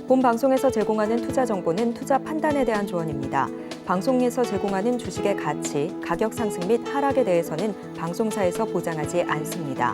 본 방송에서 제공하는 투자 정보는 투자 판단에 대한 조언입니다. 방송에서 제공하는 주식의 가치, 가격 상승 및 하락에 대해서는 방송사에서 보장하지 않습니다.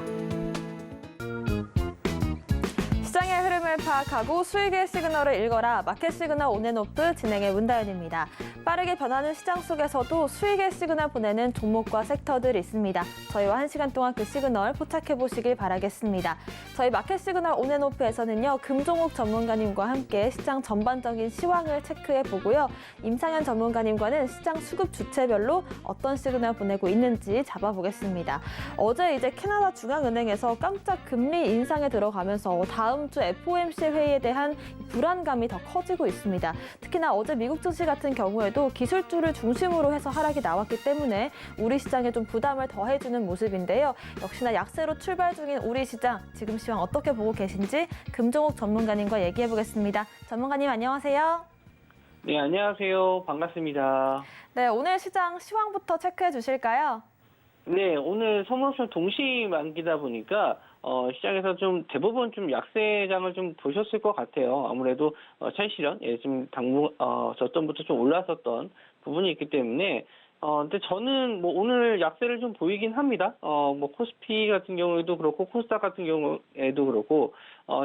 시장의 흐름을 파악하고 수익의 시그널을 읽어라. 마켓 시그널 온앤오프 진행의 문다연입니다. 빠르게 변하는 시장 속에서도 수익의 시그널 보내는 종목과 섹터들이 있습니다. 저희와 1시간 동안 그 시그널 포착해 보시길 바라겠습니다. 저희 마켓 시그널 온앤오프에서는요, 금종욱 전문가님과 함께 시장 전반적인 시황을 체크해 보고요. 임상현 전문가님과는 시장 수급 주체별로 어떤 시그널 보내고 있는지 잡아보겠습니다. 어제 이제 캐나다 중앙은행에서 깜짝 금리 인상에 들어가면서 다음 주 FOMC 회의에 대한 불안감이 더 커지고 있습니다. 특히나 어제 미국 증시 같은 경우에도 기술주를 중심으로 해서 하락이 나왔기 때문에 우리 시장에 좀 부담을 더해주는 모습인데요. 역시나 약세로 출발 중인 우리 시장, 지금 시황 어떻게 보고 계신지 금종욱 전문가님과 얘기해 보겠습니다. 전문가님 안녕하세요. 네, 안녕하세요. 반갑습니다. 네, 오늘 시장 시황부터 체크해 주실까요? 네, 오늘 선물옵션 동시 만기다 보니까 시장에서 좀 대부분 좀 약세장을 좀 보셨을 것 같아요. 아무래도 차익 실현, 좀 저점부터 좀 올랐었던 부분이 있기 때문에 근데 저는 뭐 오늘 약세를 좀 보이긴 합니다. 뭐 코스피 같은 경우에도 그렇고 코스닥 같은 경우에도 그렇고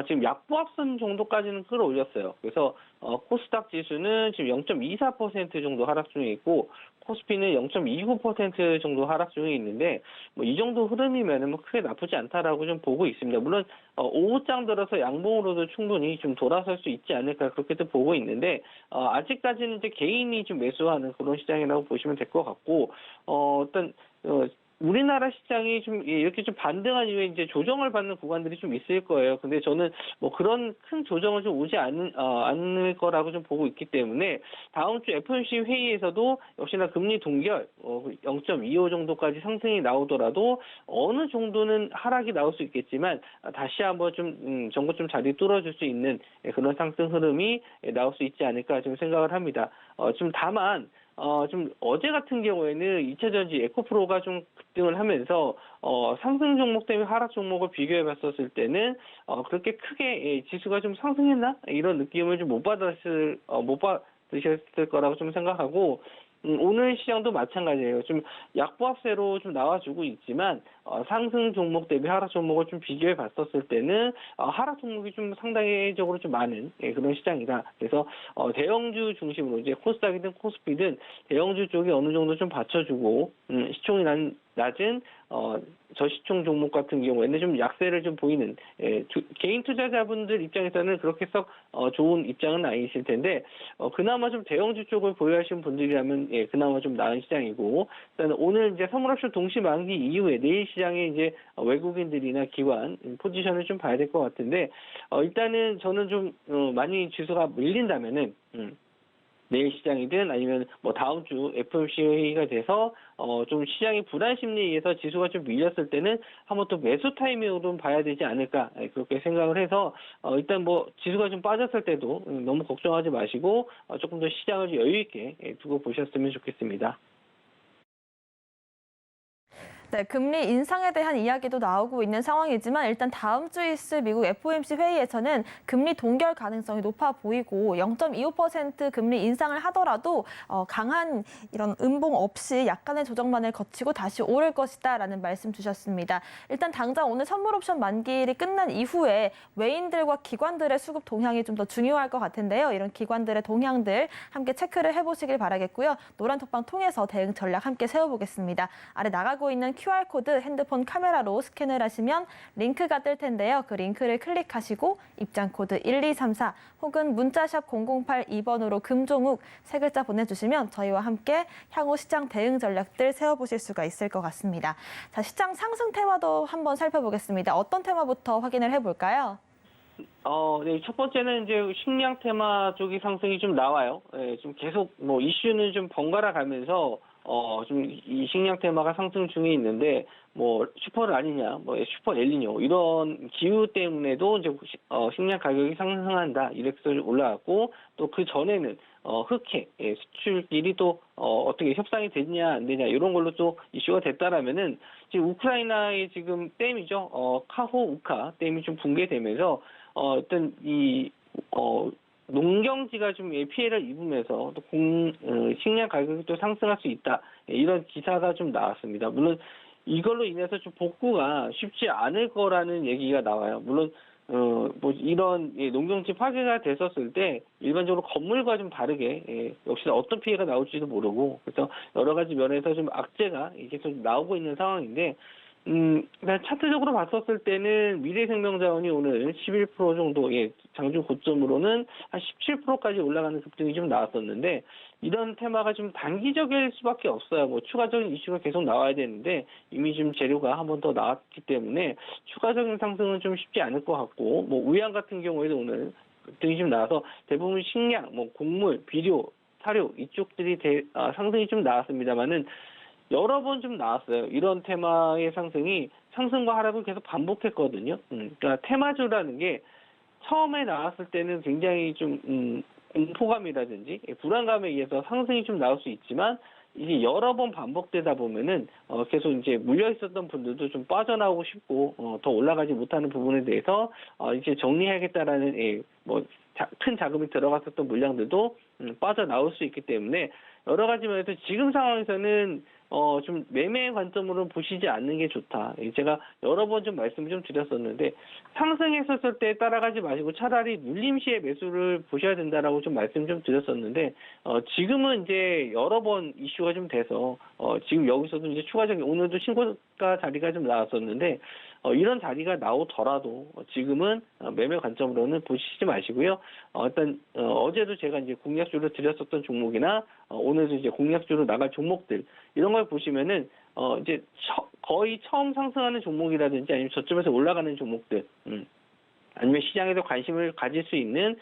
지금 약보합선 정도까지는 끌어올렸어요. 그래서 코스닥 지수는 지금 0.24% 정도 하락 중에 있고 코스피는 0.29% 정도 하락 중에 있는데 뭐 이 정도 흐름이면 뭐 크게 나쁘지 않다라고 좀 보고 있습니다. 물론 오후장 들어서 양봉으로도 충분히 좀 돌아설 수 있지 않을까 그렇게도 보고 있는데 아직까지는 이제 개인이 좀 매수하는 그런 시장이라고 보시면 될 것 같고 우리나라 시장이 좀 이렇게 좀 반등한 이후에 이제 조정을 받는 구간들이 좀 있을 거예요. 근데 저는 뭐 그런 큰 조정은 좀 오지 않을 거라고 좀 보고 있기 때문에 다음 주 FOMC 회의에서도 역시나 금리 동결 0.25 정도까지 상승이 나오더라도 어느 정도는 하락이 나올 수 있겠지만 다시 한번 좀 정고 좀 자리 뚫어줄 수 있는 그런 상승 흐름이 나올 수 있지 않을까 좀 생각을 합니다. 좀 다만 좀 어제 같은 경우에는 2차전지 에코프로가 좀 급등을 하면서 상승 종목 대비 하락 종목을 비교해 봤었을 때는 그렇게 크게 지수가 좀 상승했나? 이런 느낌을 좀 못 받으셨을 거라고 좀 생각하고 오늘 시장도 마찬가지예요. 좀 약보합세로 좀 나와주고 있지만 상승 종목 대비 하락 종목을 좀 비교해 봤었을 때는 하락 종목이 좀 상당히적으로 좀 많은 그런 시장이다. 그래서 대형주 중심으로 이제 코스닥이든 코스피든 대형주 쪽이 어느 정도 좀 받쳐주고 시총이 낮은 저시총 종목 같은 경우에는 좀 약세를 좀 보이는 개인 투자자분들 입장에서는 그렇게 썩 좋은 입장은 아니실 텐데 그나마 좀 대형주 쪽을 보유하시는 분들이라면 그나마 좀 나은 시장이고 오늘 이제 선물옵션 동시 만기 이후에 내일 시장에 이제 외국인들이나 기관 포지션을 좀 봐야 될 것 같은데 일단은 저는 좀 많이 지수가 밀린다면은 내일 시장이든 아니면 뭐 다음 주 FOMC 회의가 돼서 좀 시장의 불안 심리에 의해서 지수가 좀 밀렸을 때는 한번 또 매수 타이밍으로 좀 봐야 되지 않을까 그렇게 생각을 해서 일단 뭐 지수가 좀 빠졌을 때도 너무 걱정하지 마시고 조금 더 시장을 여유 있게 두고 보셨으면 좋겠습니다. 네, 금리 인상에 대한 이야기도 나오고 있는 상황이지만 일단 다음 주에 있을 미국 FOMC 회의에서는 금리 동결 가능성이 높아 보이고 0.25% 금리 인상을 하더라도 강한 이런 음봉 없이 약간의 조정만을 거치고 다시 오를 것이다라는 말씀 주셨습니다. 일단 당장 오늘 선물옵션 만기일이 끝난 이후에 외인들과 기관들의 수급 동향이 좀 더 중요할 것 같은데요. 이런 기관들의 동향들 함께 체크를 해보시길 바라겠고요. 노란 톡방 통해서 대응 전략 함께 세워보겠습니다. 아래 나가고 있는 QR코드 핸드폰 카메라로 스캔을 하시면 링크가 뜰 텐데요. 그 링크를 클릭하시고 입장 코드 1234 혹은 문자샵 0082번으로 금종욱 세 글자 보내주시면 저희와 함께 향후 시장 대응 전략들 세워보실 수가 있을 것 같습니다. 자, 시장 상승 테마도 한번 살펴보겠습니다. 어떤 테마부터 확인을 해볼까요? 네, 첫 번째는 이제 식량 테마 쪽이 상승이 좀 나와요. 좀 계속 뭐 이슈는 좀 번갈아 가면서 좀 이 식량 테마가 상승 중에 있는데 뭐 슈퍼라니냐, 뭐 슈퍼 엘니뇨 이런 기후 때문에도 이제 식량 가격이 상승한다 이렇게 올라왔고 또 그 전에는 흑해 수출길이 또 어떻게 협상이 되냐 안 되냐 이런 걸로 또 이슈가 됐다라면은 지금 우크라이나의 지금 댐이죠, 카호우카 댐이 좀 붕괴되면서 어떤 이 농경지가 좀 피해를 입으면서 또 식량 가격이 또 상승할 수 있다 이런 기사가 좀 나왔습니다. 물론 이걸로 인해서 좀 복구가 쉽지 않을 거라는 얘기가 나와요. 물론 뭐 이런 농경지 파괴가 됐었을 때 일반적으로 건물과 좀 다르게 역시 어떤 피해가 나올지도 모르고 그래서 여러 가지 면에서 좀 악재가 계속 나오고 있는 상황인데. 일단 차트적으로 봤었을 때는 미래생명자원이 오늘 11% 정도, 장중 고점으로는 한 17%까지 올라가는 급등이 좀 나왔었는데, 이런 테마가 좀 단기적일 수밖에 없어요. 뭐 추가적인 이슈가 계속 나와야 되는데, 이미 좀 재료가 한 번 더 나왔기 때문에 추가적인 상승은 좀 쉽지 않을 것 같고, 뭐 우양 같은 경우에도 오늘 급등이 좀 나와서 대부분 식량, 뭐 곡물, 비료, 사료 이쪽들이 상승이 좀 나왔습니다만은 여러 번 좀 나왔어요. 이런 테마의 상승이 상승과 하락을 계속 반복했거든요. 그러니까 테마주라는 게 처음에 나왔을 때는 굉장히 좀 공포감이라든지 불안감에 의해서 상승이 좀 나올 수 있지만 이게 여러 번 반복되다 보면은 계속 이제 물려 있었던 분들도 좀 빠져나오고 싶고 더 올라가지 못하는 부분에 대해서 이제 정리해야겠다라는 뭐 큰 자금이 들어갔었던 물량들도 빠져나올 수 있기 때문에 여러 가지 면에서 지금 상황에서는 좀 매매 관점으로 보시지 않는 게 좋다. 제가 여러 번 좀 말씀을 좀 드렸었는데 상승했었을 때 따라가지 마시고 차라리 눌림 시에 매수를 보셔야 된다라고 좀 말씀 좀 드렸었는데 지금은 이제 여러 번 이슈가 좀 돼서 지금 여기서도 이제 추가적인 오늘도 신고가 자리가 좀 나왔었는데 이런 자리가 나오더라도 지금은 매매 관점으로는 보시지 마시고요. 일단 어제도 제가 이제 공략주로 드렸었던 종목이나 오늘도 이제 공략주로 나갈 종목들 이런 걸 보시면은 이제 거의 처음 상승하는 종목이라든지 아니면 저점에서 올라가는 종목들, 아니면 시장에서 관심을 가질 수 있는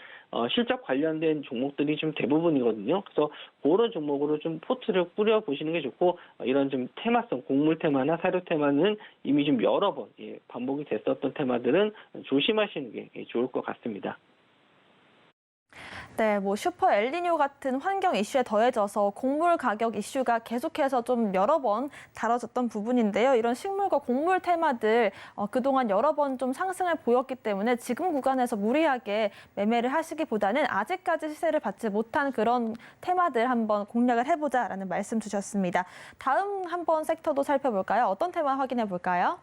실적 관련된 종목들이 좀 대부분이거든요. 그래서 그런 종목으로 좀 포트를 꾸려 보시는 게 좋고 이런 좀 테마성, 곡물 테마나 사료 테마는 이미 좀 여러 번 반복이 됐었던 테마들은 조심하시는 게 좋을 것 같습니다. 네, 뭐 슈퍼 엘니뇨 같은 환경 이슈에 더해져서 곡물 가격 이슈가 계속해서 좀 여러 번 다뤄졌던 부분인데요. 이런 식물과 곡물 테마들 그동안 여러 번 좀 상승을 보였기 때문에 지금 구간에서 무리하게 매매를 하시기보다는 아직까지 시세를 받지 못한 그런 테마들 한번 공략을 해보자라는 말씀 주셨습니다. 다음 한번 섹터도 살펴볼까요? 어떤 테마 확인해 볼까요?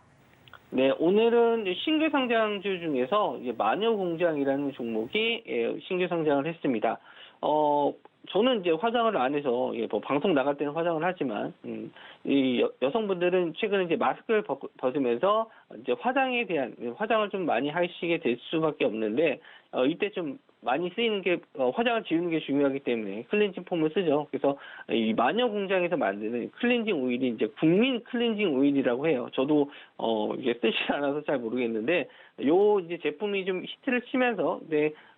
네, 오늘은 신규 상장주 중에서 마녀공장이라는 종목이 신규 상장을 했습니다. 저는 이제 화장을 안 해서 뭐 방송 나갈 때는 화장을 하지만 이 여성분들은 최근에 이제 마스크를 벗으면서 이제 화장을 좀 많이 하시게 될 수밖에 없는데 이때 좀 많이 쓰이는 게 화장을 지우는 게 중요하기 때문에 클렌징 폼을 쓰죠. 그래서 이 마녀 공장에서 만드는 클렌징 오일이 이제 국민 클렌징 오일이라고 해요. 저도 이게 쓰지 않아서 잘 모르겠는데 요 이제 제품이 좀 히트를 치면서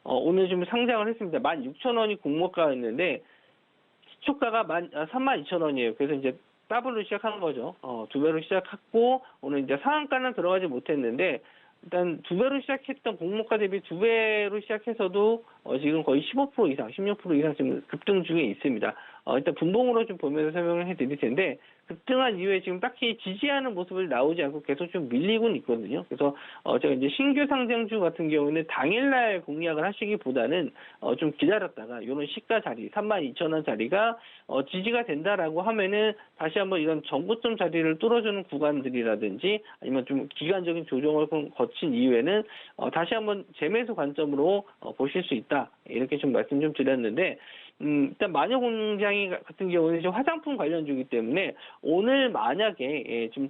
오늘 좀 상장을 했습니다. 16,000원이 공모가였는데 시초가가 32,000원이에요. 그래서 이제 더블로 시작한 거죠. 두 배로 시작했고 오늘 이제 상한가는 들어가지 못했는데 일단 두 배로 시작했던 공모가 대비 두 배로 시작해서도 지금 거의 15% 이상, 16% 이상 지금 급등 중에 있습니다. 일단 분봉으로 좀 보면서 설명을 해드릴 텐데 급등한 이후에 지금 딱히 지지하는 모습을 나오지 않고 계속 좀 밀리고는 있거든요. 그래서 제가 이제 신규 상장주 같은 경우는 당일날 공략을 하시기보다는 좀 기다렸다가 이런 시가 자리 32,000원 자리가 지지가 된다라고 하면은 다시 한번 이런 정고점 자리를 뚫어주는 구간들이라든지 아니면 좀 기간적인 조정을 거친 이후에는 다시 한번 재매수 관점으로 보실 수 있다. 이렇게 좀 말씀 좀 드렸는데 일단 마녀공장이 같은 경우는 이제 화장품 관련주이기 때문에 오늘 만약에 좀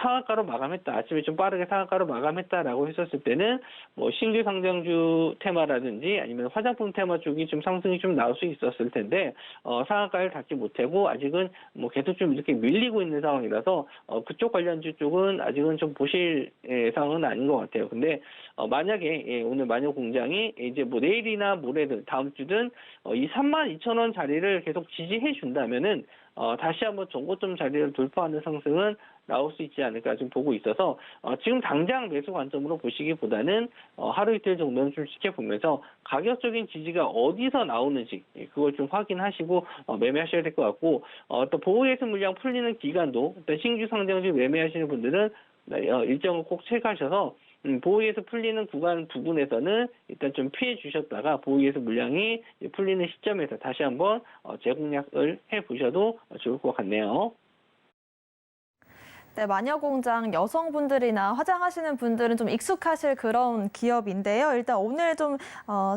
상한가로 마감했다. 아침에 좀 빠르게 상한가로 마감했다라고 했었을 때는 뭐 신규 상장주 테마라든지 아니면 화장품 테마 쪽이 좀 상승이 좀 나올 수 있었을 텐데 상한가를 닿지 못하고 아직은 뭐 계속 좀 이렇게 밀리고 있는 상황이라서 그쪽 관련주 쪽은 아직은 좀 보실 상황은 아닌 것 같아요. 근데 만약에 오늘 마녀공장이 이제 뭐 내일이나 모레든 다음 주든 이 32,000원 자리를 계속 지지해 준다면은 다시 한번 전고점 자리를 돌파하는 상승은 나올 수 있지 않을까 좀 보고 있어서 지금 당장 매수 관점으로 보시기보다는 하루 이틀 정도는 좀 지켜보면서 가격적인 지지가 어디서 나오는지 그걸 좀 확인하시고 매매하셔야 될 것 같고 또 보호예수 물량 풀리는 기간도 일단 신규 상장주 매매하시는 분들은 일정을 꼭 체크하셔서 보호예수 풀리는 구간 부분에서는 일단 좀 피해 주셨다가 보호예수 물량이 풀리는 시점에서 다시 한번 재공략을 해보셔도 좋을 것 같네요. 네, 마녀공장 여성분들이나 화장하시는 분들은 좀 익숙하실 그런 기업인데요. 일단 오늘 좀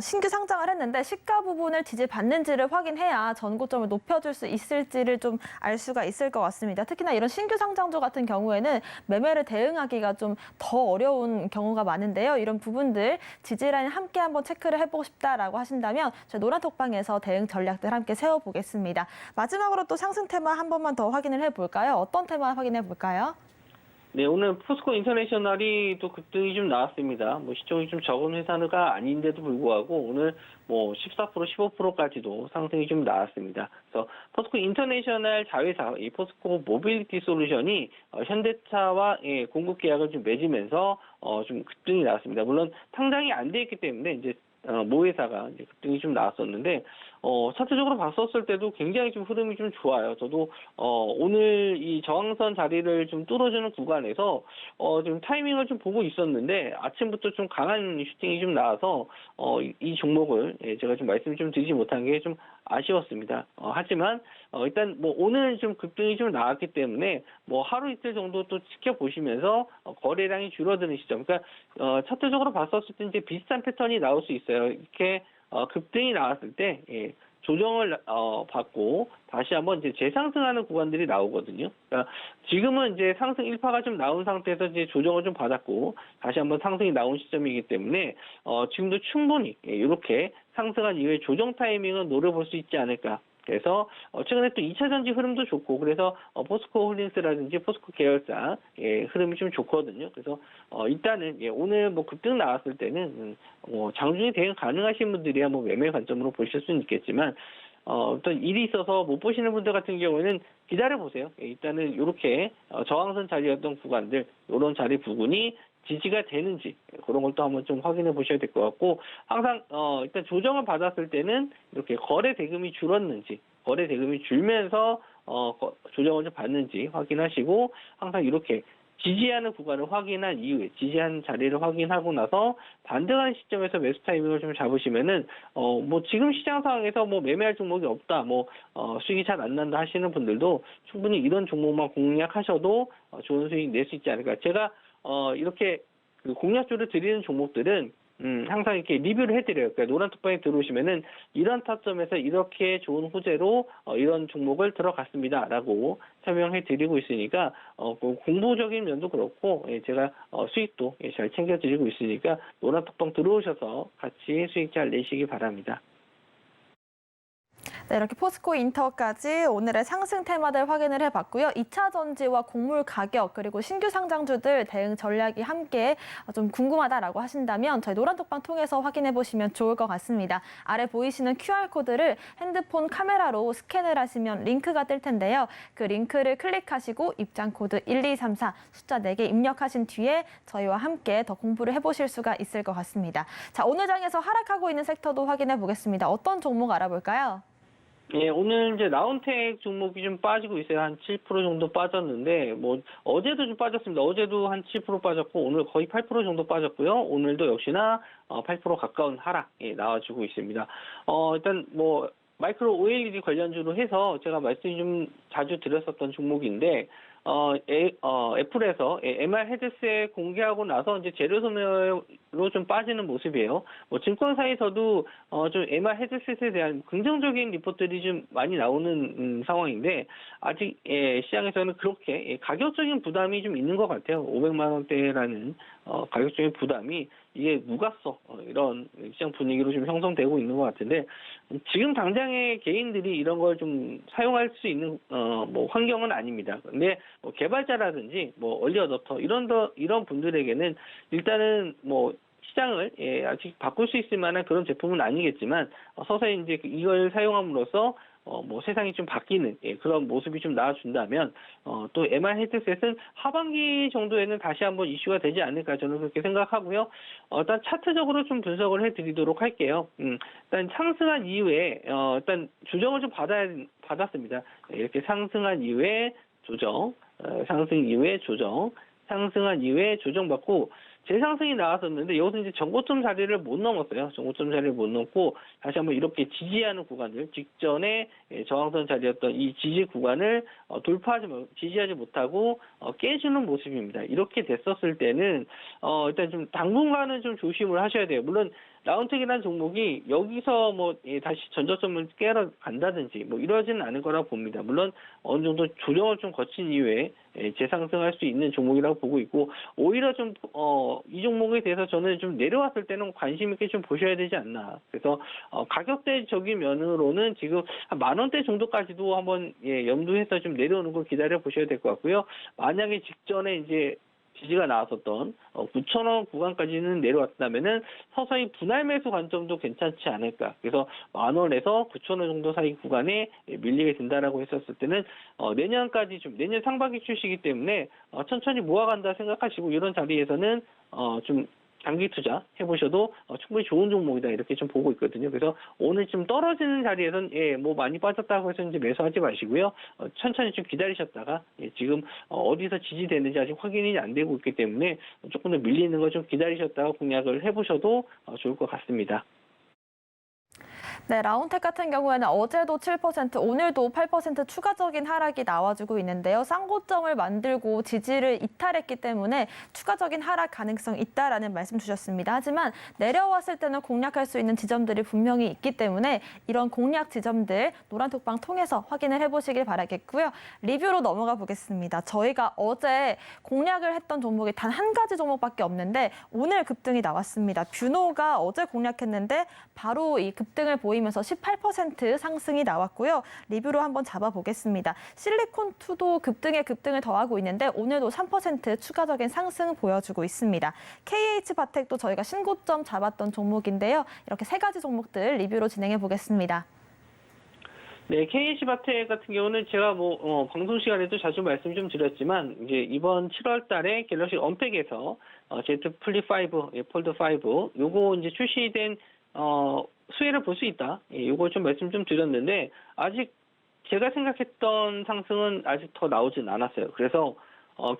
신규 상장을 했는데 시가 부분을 지지받는지를 확인해야 전고점을 높여줄 수 있을지를 좀 알 수가 있을 것 같습니다. 특히나 이런 신규 상장주 같은 경우에는 매매를 대응하기가 좀 더 어려운 경우가 많은데요. 이런 부분들 지지라인 함께 한번 체크를 해보고 싶다라고 하신다면 저희 노란톡방에서 대응 전략들 함께 세워보겠습니다. 마지막으로 또 상승 테마 한 번만 더 확인을 해볼까요? 어떤 테마 확인해 볼까요? 네, 오늘 포스코 인터내셔널이 또 급등이 좀 나왔습니다. 시총이 좀 적은 회사가 아닌데도 불구하고 오늘 14%, 15%까지도 상승이 좀 나왔습니다. 그래서 포스코 인터내셔널 자회사, 이 포스코 모빌리티 솔루션이 현대차와 공급 계약을 좀 맺으면서 좀 급등이 나왔습니다. 물론 상장이 안 돼 있기 때문에 이제 모회사가 이제 급등이 좀 나왔었는데 차트적으로 봤었을 때도 굉장히 좀 흐름이 좀 좋아요. 저도 오늘 이 저항선 자리를 좀 뚫어주는 구간에서 좀 타이밍을 좀 보고 있었는데 아침부터 좀 강한 슈팅이 좀 나와서 이 종목을 제가 좀 말씀 좀 드리지 못한 게 좀 아쉬웠습니다. 하지만 일단 오늘 좀 급등이 좀 나왔기 때문에 하루 이틀 정도 또 지켜보시면서 거래량이 줄어드는 시점. 그러니까 차트적으로 봤었을 때 이제 비슷한 패턴이 나올 수 있어요. 이렇게 급등이 나왔을 때 조정을 받고 다시 한번 이제 재상승하는 구간들이 나오거든요. 그러니까 지금은 이제 상승 1파가 좀 나온 상태에서 이제 조정을 좀 받았고 다시 한번 상승이 나온 시점이기 때문에 지금도 충분히 이렇게 상승한 이후에 조정 타이밍은 노려볼 수 있지 않을까. 그래서 최근에 또 2차 전지 흐름도 좋고 그래서 포스코 홀딩스라든지 포스코 계열사 흐름이 좀 좋거든요. 그래서 일단은 오늘 급등 나왔을 때는 장중에 대응 가능하신 분들이야 매매 관점으로 보실 수는 있겠지만 어떤 일이 있어서 못 보시는 분들 같은 경우에는 기다려 보세요. 일단은 이렇게 저항선 자리였던 구간들 이런 자리 부분이 지지가 되는지 그런 걸 또 한번 좀 확인해 보셔야 될 것 같고 항상 일단 조정을 받았을 때는 이렇게 거래 대금이 줄었는지 거래 대금이 줄면서 조정을 좀 받는지 확인하시고 항상 이렇게 지지하는 구간을 확인한 이후에 지지한 자리를 확인하고 나서 반등하는 시점에서 매수 타이밍을 좀 잡으시면은 지금 시장 상황에서 매매할 종목이 없다 수익이 잘 안 난다 하시는 분들도 충분히 이런 종목만 공략하셔도 좋은 수익 낼 수 있지 않을까. 제가 이렇게 그 공략주를 드리는 종목들은 항상 이렇게 리뷰를 해드려요. 그러니까 노란톡방에 들어오시면은 이런 타점에서 이렇게 좋은 호재로 이런 종목을 들어갔습니다라고 설명해드리고 있으니까 공부적인 면도 그렇고 제가 수익도 잘 챙겨드리고 있으니까 노란톡방 들어오셔서 같이 수익 잘 내시기 바랍니다. 네, 이렇게 포스코 인터까지 오늘의 상승 테마들 확인을 해봤고요. 2차 전지와 곡물 가격 그리고 신규 상장주들 대응 전략이 함께 좀 궁금하다라고 하신다면 저희 노란톡방 통해서 확인해 보시면 좋을 것 같습니다. 아래 보이시는 QR코드를 핸드폰 카메라로 스캔을 하시면 링크가 뜰 텐데요. 그 링크를 클릭하시고 입장 코드 1234 숫자 4개 입력하신 뒤에 저희와 함께 더 공부를 해보실 수가 있을 것 같습니다. 자, 오늘 장에서 하락하고 있는 섹터도 확인해 보겠습니다. 어떤 종목 알아볼까요? 예, 오늘 이제 라운텍 종목이 좀 빠지고 있어요. 한 7% 정도 빠졌는데, 어제도 좀 빠졌습니다. 어제도 한 7% 빠졌고, 오늘 거의 8% 정도 빠졌고요. 오늘도 역시나 8% 가까운 하락, 나와주고 있습니다. 일단 마이크로 OLED 관련주로 해서 제가 말씀이 좀 자주 드렸었던 종목인데, 애플에서 MR 헤드셋 공개하고 나서 이제 재료 소멸로 좀 빠지는 모습이에요. 증권사에서도 좀 MR 헤드셋에 대한 긍정적인 리포트들이 좀 많이 나오는 상황인데 아직 시장에서는 그렇게 가격적인 부담이 좀 있는 것 같아요. 500만 원대라는 가격적인 부담이 이게 누가 써? 이런 시장 분위기로 좀 형성되고 있는 것 같은데 지금 당장의 개인들이 이런 걸 좀 사용할 수 있는 환경은 아닙니다. 근데 개발자라든지 얼리 어댑터 이런 분들에게는 일단은 시장을 아직 바꿀 수 있을 만한 그런 제품은 아니겠지만 서서히 이제 이걸 사용함으로써 뭐 세상이 좀 바뀌는 그런 모습이 좀 나와준다면 또 MR 헤드셋은 하반기 정도에는 다시 한번 이슈가 되지 않을까 저는 그렇게 생각하고요. 일단 차트적으로 좀 분석을 해드리도록 할게요. 일단 상승한 이후에 일단 조정을 좀 받았습니다. 이렇게 상승한 이후에 조정, 상승 이후에 조정, 상승한 이후에 조정받고 재상승이 나왔었는데 여기서 이제 전고점 자리를 못 넘었어요. 전고점 자리를 못 넘고 다시 한번 이렇게 지지하는 구간들 직전에 저항선 자리였던 이 지지 구간을 지지하지 못하고 깨주는 모습입니다. 이렇게 됐었을 때는 일단 좀 당분간은 좀 조심을 하셔야 돼요. 물론 라운텍이라는 종목이 여기서 뭐 다시 전저점을 깨러 간다든지 뭐 이러지는 않을 거라고 봅니다. 물론 어느 정도 조정을 좀 거친 이후에 재상승할 수 있는 종목이라고 보고 있고 오히려 좀 이 종목에 대해서 저는 좀 내려왔을 때는 관심 있게 좀 보셔야 되지 않나. 그래서 가격대적인 면으로는 지금 한 10,000원대 정도까지도 한번 염두해서 좀 내려오는 걸 기다려 보셔야 될 것 같고요. 만약에 직전에 이제 지지가 나왔었던 9,000원 구간까지는 내려왔다면은 서서히 분할 매수 관점도 괜찮지 않을까. 그래서 10,000원에서 9,000원 정도 사이 구간에 밀리게 된다라고 했었을 때는 내년까지 좀 내년 상반기 출시이기 때문에 천천히 모아간다 생각하시고 이런 자리에서는 좀 장기 투자 해보셔도 충분히 좋은 종목이다 이렇게 좀 보고 있거든요. 그래서 오늘 좀 떨어지는 자리에선 뭐 많이 빠졌다고 해서 이제 매수하지 마시고요. 천천히 좀 기다리셨다가 지금 어디서 지지되는지 아직 확인이 안 되고 있기 때문에 조금 더 밀리는 거 좀 기다리셨다가 공략을 해보셔도 좋을 것 같습니다. 네, 라운텍 같은 경우에는 어제도 7%, 오늘도 8% 추가적인 하락이 나와주고 있는데요. 쌍고점을 만들고 지지를 이탈했기 때문에 추가적인 하락 가능성이 있다라는 말씀 주셨습니다. 하지만 내려왔을 때는 공략할 수 있는 지점들이 분명히 있기 때문에 이런 공략 지점들 노란톡방 통해서 확인을 해보시길 바라겠고요. 리뷰로 넘어가 보겠습니다. 저희가 어제 공략을 했던 종목이 단 한 가지 종목밖에 없는데 오늘 급등이 나왔습니다. 뷰노가 어제 공략했는데 바로 이 급등을 보이면서 18% 상승이 나왔고요. 리뷰로 한번 잡아보겠습니다. 실리콘2도 급등에 급등을 더하고 있는데 오늘도 3% 추가적인 상승 보여주고 있습니다. KH바텍도 저희가 신고점 잡았던 종목인데요. 이렇게 세 가지 종목들 리뷰로 진행해 보겠습니다. 네, KH바텍 같은 경우는 제가 방송 시간에도 자주 말씀 좀 드렸지만, 이제 이번 7월 달에 갤럭시 언팩에서 Z 플립 5, 폴드 5, 요거 이제 출시된, 수혜를 볼 수 있다. 요거 좀 말씀 좀 드렸는데, 아직 제가 생각했던 상승은 아직 더 나오진 않았어요. 그래서,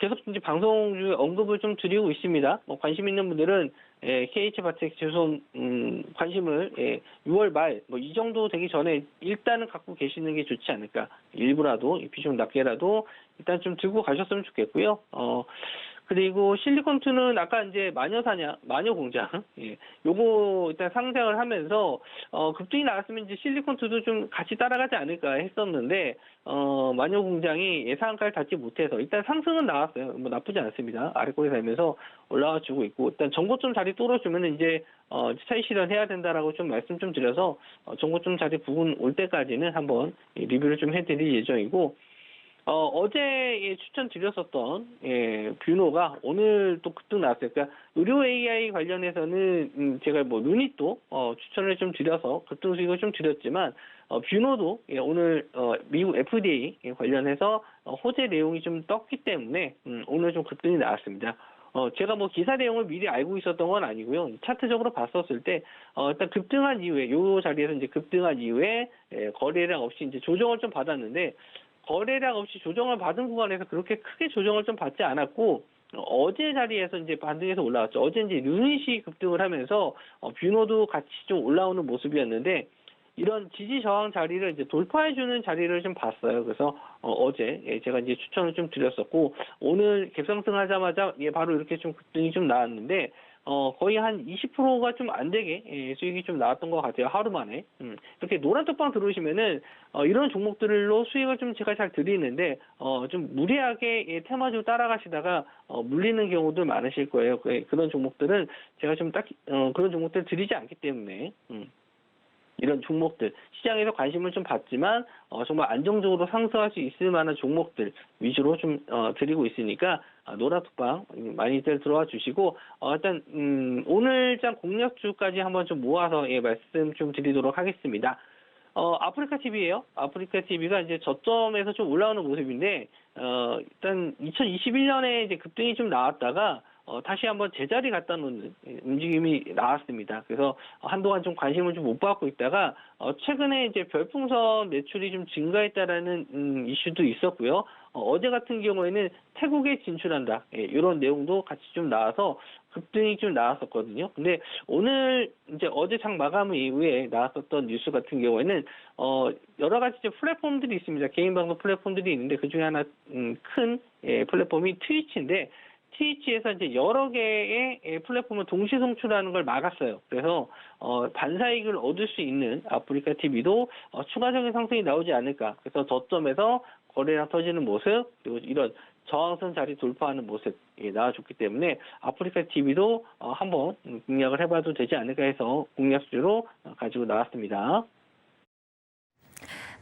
계속 이제 방송 중에 언급을 좀 드리고 있습니다. 관심 있는 분들은 KH바텍 주손 관심을 6월 말 이 정도 되기 전에 일단은 갖고 계시는 게 좋지 않을까. 일부라도 비중 낮게라도 일단 좀 들고 가셨으면 좋겠고요. 그리고 실리콘2는 아까 이제 마녀공장, 요거 일단 상장을 하면서, 급등이 나왔으면 이제 실리콘2도 좀 같이 따라가지 않을까 했었는데, 마녀공장이 예상가를 닿지 못해서, 일단 상승은 나왔어요. 뭐 나쁘지 않습니다. 아래꼬리 살면서 올라와 주고 있고, 일단 정고점 자리 뚫어주면 이제, 차익 실현해야 된다라고 좀 말씀 좀 드려서, 정고점 자리 부근 올 때까지는 한번 리뷰를 좀 해드릴 예정이고, 어제 추천드렸었던 뷰노가 오늘 또 급등 나왔어요. 그러니까 의료 AI 관련해서는 제가 루닛도 추천을 좀 드려서 급등 수익을 좀 드렸지만 뷰노도 오늘 미국 FDA 관련해서 호재 내용이 좀 떴기 때문에 오늘 좀 급등이 나왔습니다. 제가 기사 내용을 미리 알고 있었던 건 아니고요. 차트적으로 봤었을 때, 일단 급등한 이후에, 요 자리에서 이제 급등한 이후에, 거래량 없이 이제 조정을 좀 받았는데, 거래량 없이 조정을 받은 구간에서 그렇게 크게 조정을 좀 받지 않았고, 어제 자리에서 이제 반등해서 올라왔죠. 어제 이제 유닛이 급등을 하면서, 뷰노도 같이 좀 올라오는 모습이었는데, 이런 지지 저항 자리를 이제 돌파해주는 자리를 좀 봤어요. 그래서 어제 제가 이제 추천을 좀 드렸었고 오늘 갭상승하자마자 바로 이렇게 좀 급등이 좀 나왔는데 거의 한 20%가 좀 안 되게 수익이 좀 나왔던 것 같아요. 하루 만에. 이렇게 노란톡방 들어오시면은 이런 종목들로 수익을 좀 제가 잘 드리는데 좀 무리하게 테마주 따라가시다가 물리는 경우도 많으실 거예요. 그런 종목들은 제가 좀 딱히 그런 종목들 드리지 않기 때문에. 이런 종목들, 시장에서 관심을 좀 받지만, 정말 안정적으로 상승할 수 있을 만한 종목들 위주로 좀, 드리고 있으니까, 노란톡방 많이들 들어와 주시고, 일단, 오늘장 공략주까지 한번 좀 모아서, 말씀 좀 드리도록 하겠습니다. 아프리카 TV예요. 아프리카 TV가 이제 저점에서 좀 올라오는 모습인데, 일단 2021년에 이제 급등이 좀 나왔다가 다시 한번 제자리 갖다 놓는 움직임이 나왔습니다. 그래서 한동안 좀 관심을 좀 못 받고 있다가 최근에 이제 별풍선 매출이 좀 증가했다라는 이슈도 있었고요. 어제 같은 경우에는 태국에 진출한다, 이런 내용도 같이 좀 나와서 급등이 좀 나왔었거든요. 근데 오늘 이제 어제 장 마감 이후에 나왔었던 뉴스 같은 경우에는 여러 가지 이제 플랫폼들이 있습니다. 개인 방송 플랫폼들이 있는데 그 중에 하나 큰 플랫폼이 트위치인데, 트위치에서 이제 여러 개의 플랫폼을 동시 송출하는 걸 막았어요. 그래서 반사이익을 얻을 수 있는 아프리카 TV도 추가적인 상승이 나오지 않을까. 그래서 저점에서 거래량 터지는 모습, 그리고 이런 저항선 자리 돌파하는 모습 나와줬기 때문에 아프리카 TV도 한번 공략을 해봐도 되지 않을까 해서 공략주로 가지고 나왔습니다.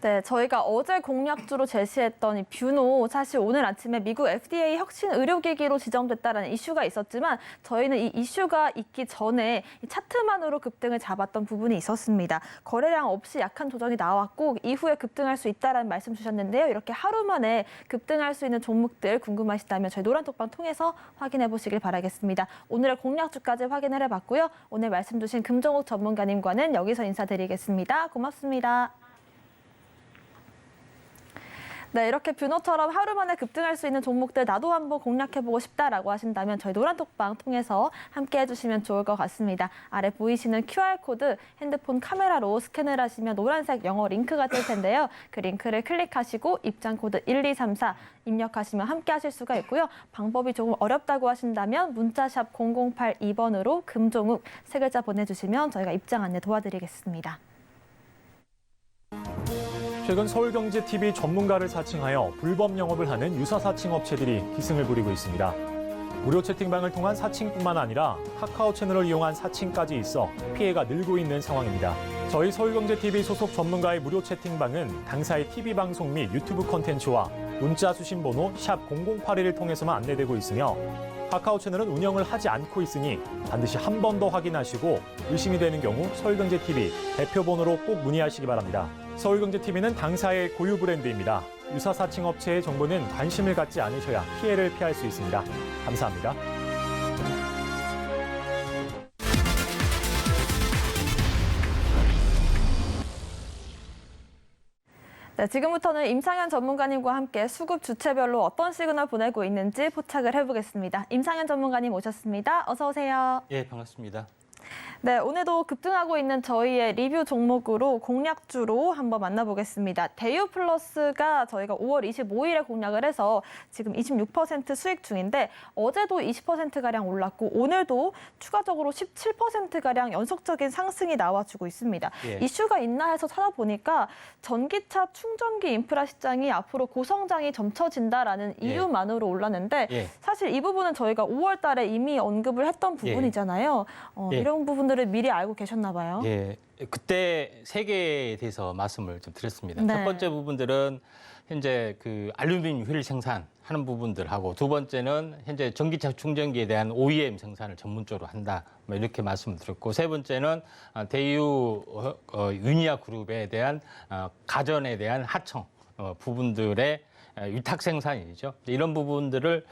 네, 저희가 어제 공략주로 제시했던 이 뷰노, 사실 오늘 아침에 미국 FDA 혁신 의료기기로 지정됐다는 이슈가 있었지만 저희는 이 이슈가 있기 전에 이 차트만으로 급등을 잡았던 부분이 있었습니다. 거래량 없이 약한 조정이 나왔고 이후에 급등할 수 있다는 말씀 주셨는데요. 이렇게 하루 만에 급등할 수 있는 종목들 궁금하시다면 저희 노란톡방 통해서 확인해 보시길 바라겠습니다. 오늘의 공략주까지 확인을 해봤고요. 오늘 말씀 주신 금종욱 전문가님과는 여기서 인사드리겠습니다. 고맙습니다. 네, 이렇게 뷰노처럼 하루 만에 급등할 수 있는 종목들 나도 한번 공략해보고 싶다라고 하신다면 저희 노란톡방 통해서 함께 해주시면 좋을 것 같습니다. 아래 보이시는 QR코드 핸드폰 카메라로 스캔을 하시면 노란색 영어 링크가 뜰 텐데요. 그 링크를 클릭하시고 입장코드 1234 입력하시면 함께 하실 수가 있고요. 방법이 조금 어렵다고 하신다면 문자샵 0082번으로 금종욱 세 글자 보내주시면 저희가 입장 안내 도와드리겠습니다. 최근 서울경제TV 전문가를 사칭하여 불법 영업을 하는 유사 사칭 업체들이 기승을 부리고 있습니다. 무료 채팅방을 통한 사칭뿐만 아니라 카카오 채널을 이용한 사칭까지 있어 피해가 늘고 있는 상황입니다. 저희 서울경제TV 소속 전문가의 무료 채팅방은 당사의 TV방송 및 유튜브 콘텐츠와 문자 수신 번호 샵 0081을 통해서만 안내되고 있으며 카카오 채널은 운영을 하지 않고 있으니 반드시 한 번 더 확인하시고 의심이 되는 경우 서울경제TV 대표번호로 꼭 문의하시기 바랍니다. 서울경제TV는 당사의 고유 브랜드입니다. 유사 사칭 업체의 정보는 관심을 갖지 않으셔야 피해를 피할 수 있습니다. 감사합니다. 네, 지금부터는 임상현 전문가님과 함께 수급 주체별로 어떤 시그널 보내고 있는지 포착을 해보겠습니다. 임상현 전문가님 오셨습니다. 어서 오세요. 예, 반갑습니다. 네, 오늘도 급등하고 있는 저희의 리뷰 종목으로 공략주로 한번 만나보겠습니다. 대유플러스가 저희가 5월 25일에 공략을 해서 지금 26% 수익 중인데 어제도 20%가량 올랐고 오늘도 추가적으로 17%가량 연속적인 상승이 나와주고 있습니다. 예. 이슈가 있나 해서 찾아보니까 전기차 충전기 인프라 시장이 앞으로 고성장이 점쳐진다라는 이유만으로 올랐는데 예. 사실 이 부분은 저희가 5월 달에 이미 언급을 했던 부분이잖아요. 예. 이런 부분들을 미리 알고 계셨나 봐요. 예, 그때 세 개에 대해서 말씀을 좀 드렸습니다. 네. 첫 번째 부분들은 현재 그 알루미늄 휠 생산하는 부분들하고 두 번째는 현재 전기차 충전기에 대한 OEM 생산을 전문적으로 한다. 뭐 이렇게 말씀을 드렸고 세 번째는 대유 유니아 그룹에 대한 가전에 대한 하청 부분들의 위탁 생산이죠. 이런 부분들을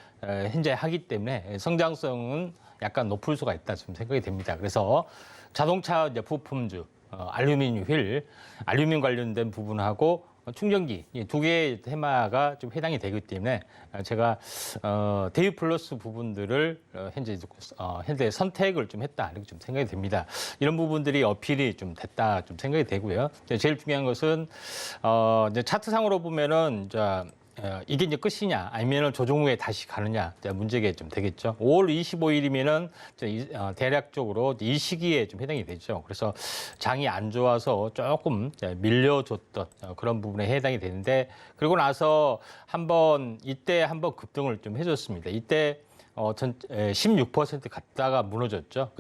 현재 하기 때문에 성장성은 약간 높을 수가 있다 좀 생각이 됩니다. 그래서 자동차 이제 부품주, 알루미늄 휠, 알루미늄 관련된 부분하고 충전기 이 두 개의 테마가 좀 해당이 되기 때문에 제가 대유 플러스 부분들을 현재 선택을 좀 했다 이렇게 좀 생각이 됩니다. 이런 부분들이 어필이 좀 됐다 좀 생각이 되고요. 제일 중요한 것은 이제 차트상으로 보면은 이게 이제 끝이냐 아니면 조정 후에 다시 가느냐 문제가 좀 되겠죠. 5월 25일이면은 대략적으로 이 시기에 좀 해당이 되죠. 그래서 장이 안 좋아서 조금 밀려줬던 그런 부분에 해당이 되는데 그리고 나서 이때 한번 급등을 좀 해줬습니다. 이때 16% 갔다가 무너졌죠.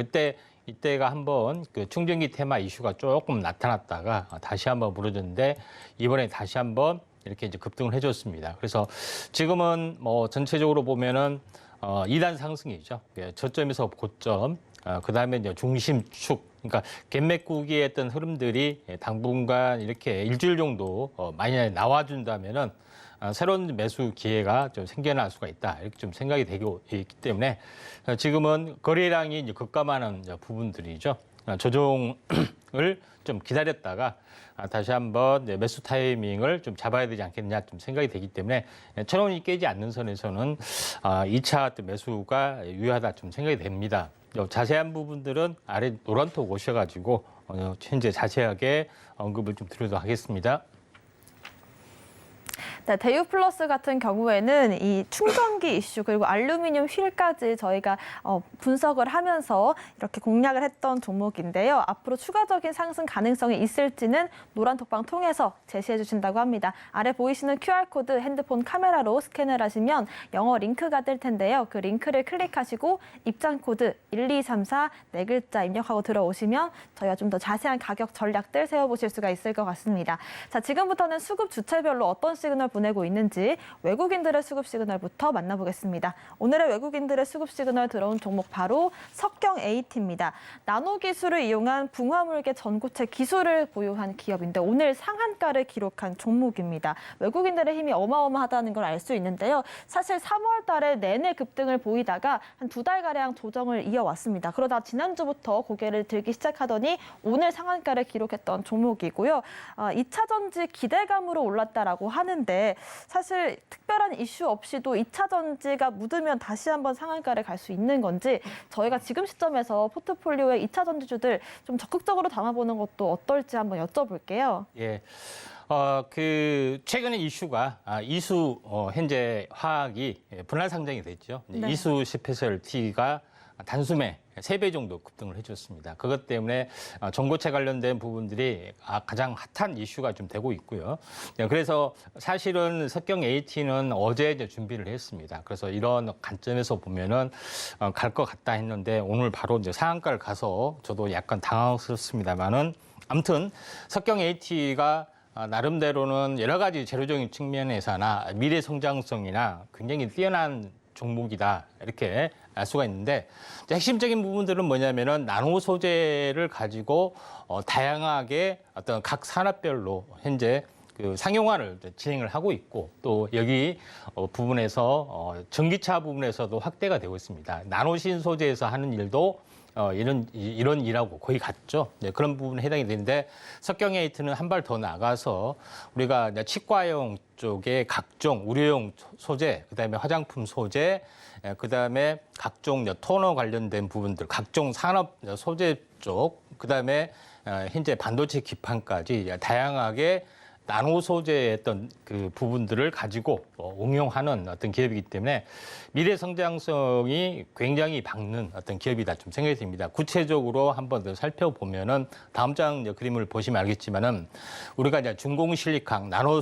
이때가 한번 그 충전기 테마 이슈가 조금 나타났다가 다시 한번 무너졌는데 이번에 다시 한번 이렇게 이제 급등을 해줬습니다. 그래서 지금은 뭐 전체적으로 보면은 2단 상승이죠. 저점에서 고점, 그 다음에 이제 중심축 그러니까 갭매국의 어떤 흐름들이 당분간 이렇게 일주일 정도 많이 나와준다면은 새로운 매수 기회가 좀 생겨날 수가 있다. 이렇게 좀 생각이 되고 있기 때문에 지금은 거래량이 이제 급감하는 부분들이죠. 조정을 좀 기다렸다가 다시 한번 매수 타이밍을 좀 잡아야 되지 않겠느냐 좀 생각이 되기 때문에 1,000원이 깨지 않는 선에서는 2차 매수가 유효하다 좀 생각이 됩니다. 자세한 부분들은 아래 노란톡 오셔가지고 현재 자세하게 언급을 좀 드리도록 하겠습니다. 네, 대유 플러스 같은 경우에는 이 충전기 이슈 그리고 알루미늄 휠까지 저희가 분석을 하면서 이렇게 공략을 했던 종목인데요. 앞으로 추가적인 상승 가능성이 있을지는 노란톡방 통해서 제시해 주신다고 합니다. 아래 보이시는 QR코드 핸드폰 카메라로 스캔을 하시면 영어 링크가 뜰 텐데요. 그 링크를 클릭하시고 입장 코드 1234 네 글자 입력하고 들어오시면 저희가 좀 더 자세한 가격 전략들 세워보실 수가 있을 것 같습니다. 자, 지금부터는 수급 주체별로 어떤 시그널 보내고 있는지 외국인들의 수급 시그널부터 만나보겠습니다. 오늘의 외국인들의 수급 시그널 들어온 종목 바로 석경 AT입니다. 나노 기술을 이용한 붕화물계 전고체 기술을 보유한 기업인데 오늘 상한가를 기록한 종목입니다. 외국인들의 힘이 어마어마하다는 걸 알 수 있는데요. 사실 3월 달에 내내 급등을 보이다가 한 2달가량 조정을 이어왔습니다. 그러다 지난주부터 고개를 들기 시작하더니 오늘 상한가를 기록했던 종목이고요. 2차 전지 기대감으로 올랐다라고 하는데 사실 특별한 이슈 없이도 2차 전지가 묻으면 다시 한번 상한가를 갈 수 있는 건지 저희가 지금 시점에서 포트폴리오에 2차 전지주들 좀 적극적으로 담아보는 것도 어떨지 한번 여쭤볼게요. 예. 최근에 이슈가 이수 현재 화학이 분할 상장이 됐죠. 네. 이수 스페셜티가 단숨에 3배 정도 급등을 해줬습니다. 그것 때문에 전고체 관련된 부분들이 가장 핫한 이슈가 좀 되고 있고요. 그래서 사실은 석경 AT는 어제 이제 준비를 했습니다. 그래서 이런 관점에서 보면은 갈 것 같다 했는데 오늘 바로 이제 상한가를 가서 저도 약간 당황스럽습니다만은 아무튼 석경 AT가 나름대로는 여러 가지 재료적인 측면에서나 미래 성장성이나 굉장히 뛰어난 종목이다 이렇게 알 수가 있는데 핵심적인 부분들은 뭐냐면은 나노 소재를 가지고 다양하게 어떤 각 산업별로 현재 그 상용화를 진행을 하고 있고 또 여기 부분에서 전기차 부분에서도 확대가 되고 있습니다. 나노 신소재에서 하는 일도 이런 일하고 거의 같죠. 네, 그런 부분에 해당이 되는데 석경 에이트는 한 발 더 나가서 우리가 치과용 쪽에 각종 의료용 소재, 그다음에 화장품 소재, 그다음에 각종 토너 관련된 부분들, 각종 산업 소재 쪽, 그다음에 현재 반도체 기판까지 다양하게 나노 소재의 어떤 그 부분들을 가지고 응용하는 어떤 기업이기 때문에 미래 성장성이 굉장히 밝는 어떤 기업이다 좀 생각이 듭니다. 구체적으로 한번 더 살펴보면은 다음 장 그림을 보시면 알겠지만은 우리가 이제 중공 실리캉 나노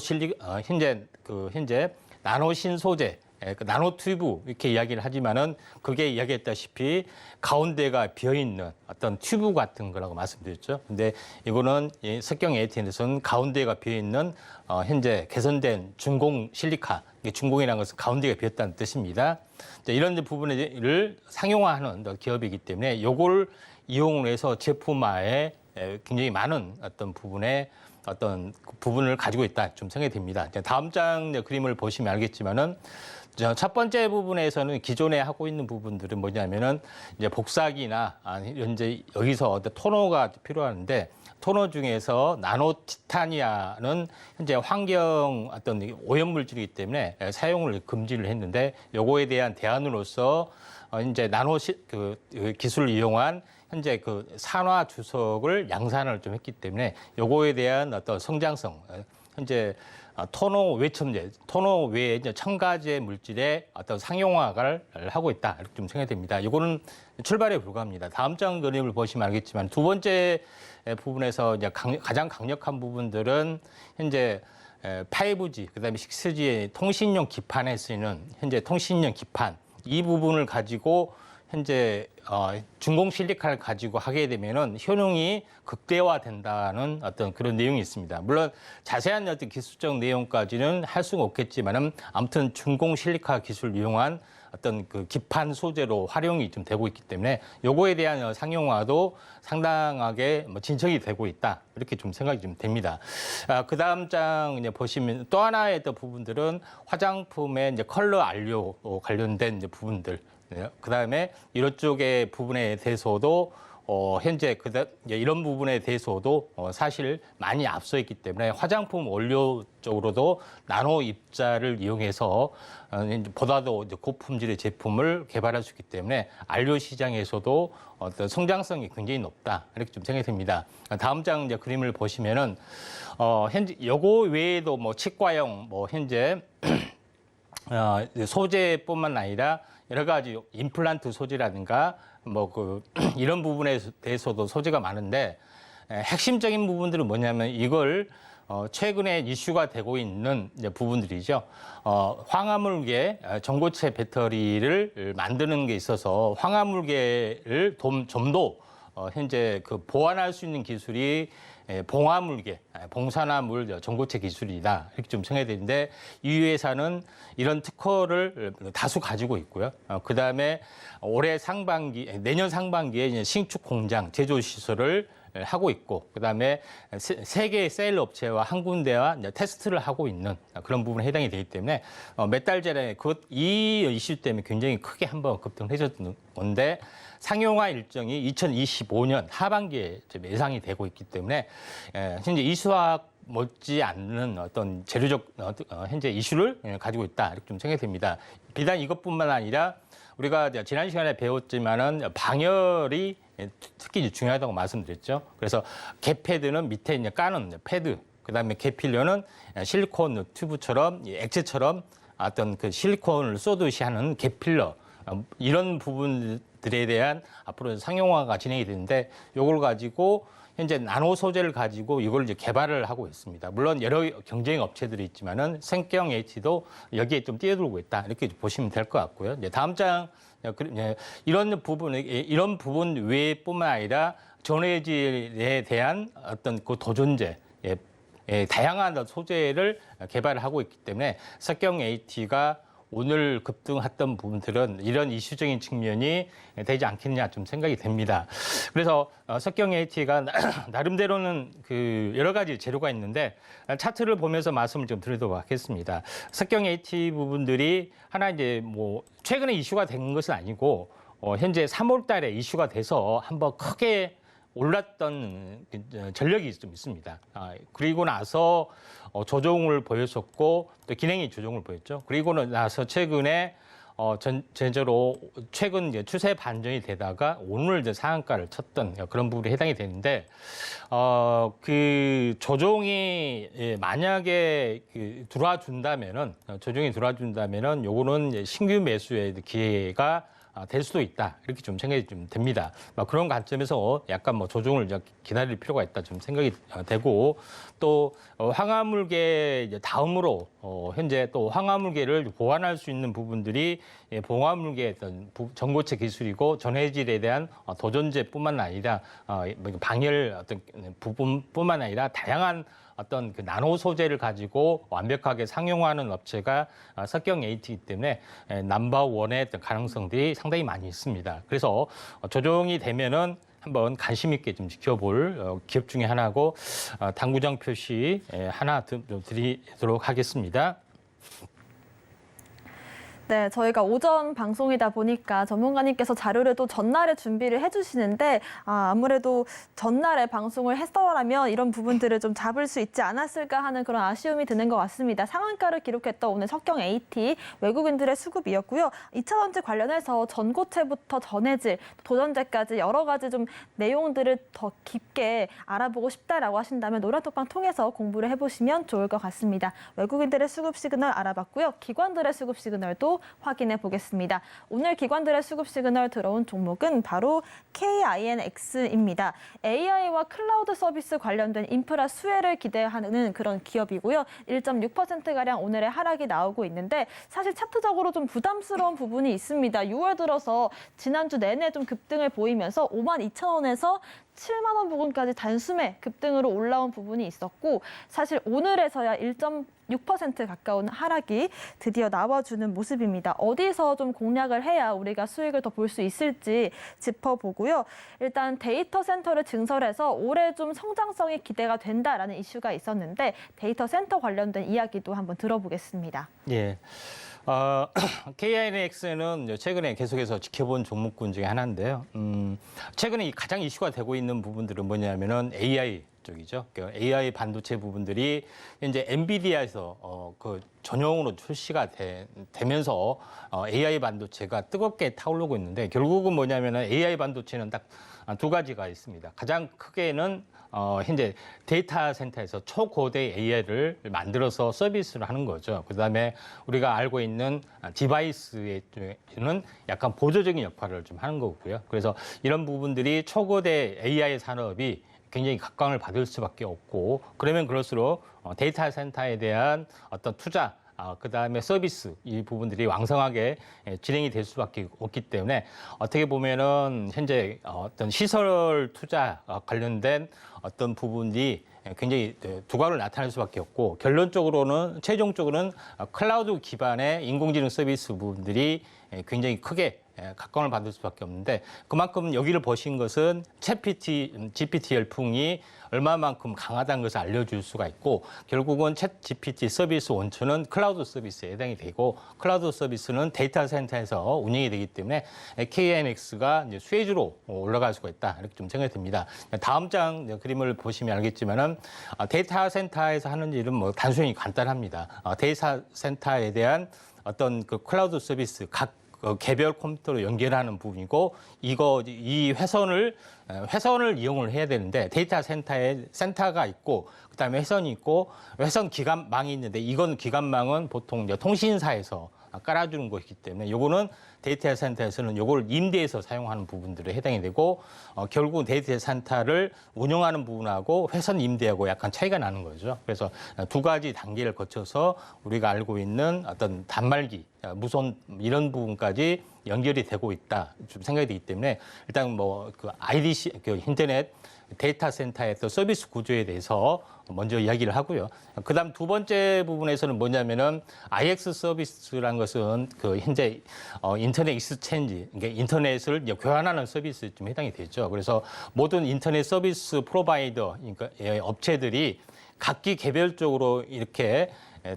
현재 나노 신소재 나노 튜브 이렇게 이야기를 하지만은 그게 이야기했다시피 가운데가 비어 있는 어떤 튜브 같은 거라고 말씀드렸죠. 근데 이거는 석경 ATN에서는 가운데가 비어 있는 현재 개선된 중공 실리카, 중공이라는 것은 가운데가 비었다는 뜻입니다. 이런 부분을 상용화하는 기업이기 때문에 이걸 이용을 해서 제품화에 굉장히 많은 어떤 부분을 가지고 있다 좀 생각이 됩니다. 다음 장 그림을 보시면 알겠지만은 첫 번째 부분에서는 기존에 하고 있는 부분들은 뭐냐면은 이제 복사기나 현재 여기서 토너가 필요한데 토너 중에서 나노 티타니아는 현재 환경 어떤 오염 물질이기 때문에 사용을 금지를 했는데 요거에 대한 대안으로서 이제 나노 기술을 이용한 현재 그 산화 주석을 양산을 좀 했기 때문에 요거에 대한 어떤 성장성 현재 토너 외첨제, 토너 외에 이제 첨가제 물질의 어떤 상용화를 하고 있다 이렇게 좀 생각이 됩니다. 이거는 출발에 불과합니다. 다음 장 그림을 보시면 알겠지만 두 번째 부분에서 이제 가장 강력한 부분들은 현재 5G, 그다음에 6G의 통신용 기판에 쓰이는 현재 통신용 기판 이 부분을 가지고 현재 중공 실리카를 가지고 하게 되면은 효능이 극대화된다는 어떤 그런 내용이 있습니다. 물론 자세한 어떤 기술적 내용까지는 할 수가 없겠지만은 아무튼 중공 실리카 기술을 이용한 어떤 그 기판 소재로 활용이 좀 되고 있기 때문에 요거에 대한 상용화도 상당하게 뭐 진척이 되고 있다. 이렇게 좀 생각이 좀 됩니다. 그 다음 장 이제 보시면 또 하나의 또 부분들은 화장품의 이제 컬러 안료 관련된 이제 부분들. 그 다음에 이런 쪽의 부분에 대해서도 현재 이런 부분에 대해서도 사실 많이 앞서 있기 때문에 화장품 원료 쪽으로도 나노 입자를 이용해서 보다도 고품질의 제품을 개발할 수 있기 때문에 안료 시장에서도 어떤 성장성이 굉장히 높다 이렇게 좀 생각이 듭니다. 다음 장 이제 그림을 보시면은 현재 요거 외에도 뭐 치과용 뭐 현재 소재뿐만 아니라 여러 가지 임플란트 소재라든가 이런 부분에 대해서도 소재가 많은데 핵심적인 부분들은 뭐냐면 이걸 최근에 이슈가 되고 있는 이제 부분들이죠. 황화물계 전고체 배터리를 만드는 게 있어서 황화물계를 좀 더 현재 그 보완할 수 있는 기술이 봉화물계, 봉산화물 전고체 기술이다. 이렇게 좀 생각이 되는데 이 회사는 이런 특허를 다수 가지고 있고요. 그 다음에 내년 상반기에 이제 신축 공장 제조 시설을 하고 있고, 그 다음에 세 개의 세일 업체와 한 군데와 이제 테스트를 하고 있는 그런 부분에 해당이 되기 때문에 몇 달 전에 이 이슈 때문에 굉장히 크게 한번 급등을 해줬던 건데 상용화 일정이 2025년 하반기에 예상이 되고 있기 때문에 현재 이수학 못지 않는 어떤 재료적 현재 이슈를 가지고 있다 이렇게 좀 생각이 됩니다. 비단 이것뿐만 아니라 우리가 지난 시간에 배웠지만은 방열이 특히 중요하다고 말씀드렸죠. 그래서 개패드는 밑에 이제 까는 패드, 그다음에 개필러는 실리콘 튜브처럼 액체처럼 어떤 그 실리콘을 쏘듯이 하는 개필러 이런 부분들에 대한 앞으로 상용화가 진행이 되는데 이걸 가지고 현재 나노 소재를 가지고 이걸 이제 개발을 하고 있습니다. 물론 여러 경쟁 업체들이 있지만은 생경 H도 여기에 좀 뛰어들고 있다 이렇게 보시면 될 것 같고요. 이제 다음 장 이런 부분 외뿐만 아니라 전해질에 대한 어떤 그 도전제, 다양한 소재를 개발을 하고 있기 때문에 석경 AT가 오늘 급등했던 부분들은 이런 이슈적인 측면이 되지 않겠냐 좀 생각이 됩니다. 그래서 석경 AT가 나름대로는 그 여러 가지 재료가 있는데 차트를 보면서 말씀을 좀 드리도록 하겠습니다. 석경 AT 부분들이 하나 이제 뭐 최근에 이슈가 된 것은 아니고 현재 3월 달에 이슈가 돼서 한번 크게 올랐던 전력이 좀 있습니다. 그리고 나서 조정을 보였었고 또 기능이 조정을 보였죠. 그리고 나서 최근에 전체적으로 최근 이제 추세 반전이 되다가 오늘 이제 상한가를 쳤던 그런 부분에 해당이 되는데 그 조정이 만약에 들어와준다면은 조정이 들어와준다면은 요거는 이제 신규 매수의 기회가 될 수도 있다 이렇게 좀 생각이 좀 됩니다. 그런 관점에서 약간 뭐 조정을 기다릴 필요가 있다 좀 생각이 되고 또 황화물계 이제 다음으로 현재 또 황화물계를 보완할 수 있는 부분들이 봉화물계 어떤 전고체 기술이고 전해질에 대한 도전제뿐만 아니라 방열 어떤 부분뿐만 아니라 다양한 어떤 그 나노 소재를 가지고 완벽하게 상용화하는 업체가 석경 AT이기 때문에 넘버원의 어떤 가능성들이 상당히 많이 있습니다. 그래서 조정이 되면은 한번 관심 있게 좀 지켜볼 기업 중에 하나고 당구장 표시 하나 드리도록 하겠습니다. 네, 저희가 오전 방송이다 보니까 전문가님께서 자료를 또 전날에 준비를 해주시는데 아무래도 전날에 방송을 했더라면 이런 부분들을 좀 잡을 수 있지 않았을까 하는 그런 아쉬움이 드는 것 같습니다. 상한가를 기록했던 오늘 석경 AT 외국인들의 수급이었고요. 2차전지 관련해서 전고체부터 전해질, 도전제까지 여러 가지 좀 내용들을 더 깊게 알아보고 싶다라고 하신다면 노란톡방 통해서 공부를 해보시면 좋을 것 같습니다. 외국인들의 수급 시그널 알아봤고요. 기관들의 수급 시그널도 확인해 보겠습니다. 오늘 기관들의 수급 시그널 들어온 종목은 바로 KINX입니다. AI와 클라우드 서비스 관련된 인프라 수혜를 기대하는 그런 기업이고요. 1.6%가량 오늘의 하락이 나오고 있는데 사실 차트적으로 좀 부담스러운 부분이 있습니다. 6월 들어서 지난주 내내 좀 급등을 보이면서 52,000원에서 17만 원 부근까지 단숨에 급등으로 올라온 부분이 있었고 사실 오늘에서야 1.6% 가까운 하락이 드디어 나와주는 모습입니다. 어디서 좀 공략을 해야 우리가 수익을 더 볼 수 있을지 짚어보고요. 일단 데이터 센터를 증설해서 올해 좀 성장성이 기대가 된다라는 이슈가 있었는데 데이터 센터 관련된 이야기도 한번 들어보겠습니다. 예. KINX는 최근에 계속해서 지켜본 종목군 중에 하나인데요. 최근에 가장 이슈가 되고 있는 부분들은 뭐냐면은 AI 쪽이죠. AI 반도체 부분들이 현재 엔비디아에서 그 전용으로 출시가 되면서 AI 반도체가 뜨겁게 타오르고 있는데 결국은 뭐냐면은 AI 반도체는 딱 두 가지가 있습니다. 가장 크게는 현재 데이터 센터에서 초고대 AI를 만들어서 서비스를 하는 거죠. 그다음에 우리가 알고 있는 디바이스에는 약간 보조적인 역할을 좀 하는 거고요. 그래서 이런 부분들이 초고대 AI 산업이 굉장히 각광을 받을 수밖에 없고 그러면 그럴수록 데이터 센터에 대한 어떤 투자 그다음에 서비스 이 부분들이 왕성하게 진행이 될 수밖에 없기 때문에 어떻게 보면은 현재 어떤 시설 투자 관련된 어떤 부분이 굉장히 두각을 나타낼 수밖에 없고 결론적으로는 최종적으로는 클라우드 기반의 인공지능 서비스 부분들이 굉장히 크게 각광을 받을 수밖에 없는데 그만큼 여기를 보신 것은 GPT 열풍이 얼마만큼 강하다는 것을 알려줄 수가 있고 결국은 챗 GPT 서비스 원천은 클라우드 서비스에 해당이 되고 클라우드 서비스는 데이터 센터에서 운영이 되기 때문에 KINX가 이제 수혜주로 올라갈 수가 있다 이렇게 좀 생각이 듭니다. 다음 장 그림을 보시면 알겠지만은 데이터 센터에서 하는 일은 뭐 단순히 간단합니다. 데이터 센터에 대한 어떤 그 클라우드 서비스 각 개별 컴퓨터로 연결하는 부분이고 이 회선을 이용을 해야 되는데 데이터 센터에 센터가 있고 그다음에 회선이 있고 회선 기관망이 있는데 이건 기관망은 보통 이제 통신사에서 깔아주는 것이기 때문에 요거는 데이터 센터에서는 요걸 임대해서 사용하는 부분들에 해당이 되고 결국 데이터 센터를 운영하는 부분하고 회선 임대하고 약간 차이가 나는 거죠. 그래서 두 가지 단계를 거쳐서 우리가 알고 있는 어떤 단말기, 무선 이런 부분까지 연결이 되고 있다 좀 생각이 되기 때문에 일단 뭐 그 IDC 그 인터넷 데이터 센터의 또 서비스 구조에 대해서 먼저 이야기를 하고요. 그다음 두 번째 부분에서는 뭐냐면은 IX 서비스라는 것은 그 현재 인터넷 익스체인지, 그러니까 인터넷을 이제 교환하는 서비스에 좀 해당이 되죠. 그래서 모든 인터넷 서비스 프로바이더, 그러니까 업체들이 각기 개별적으로 이렇게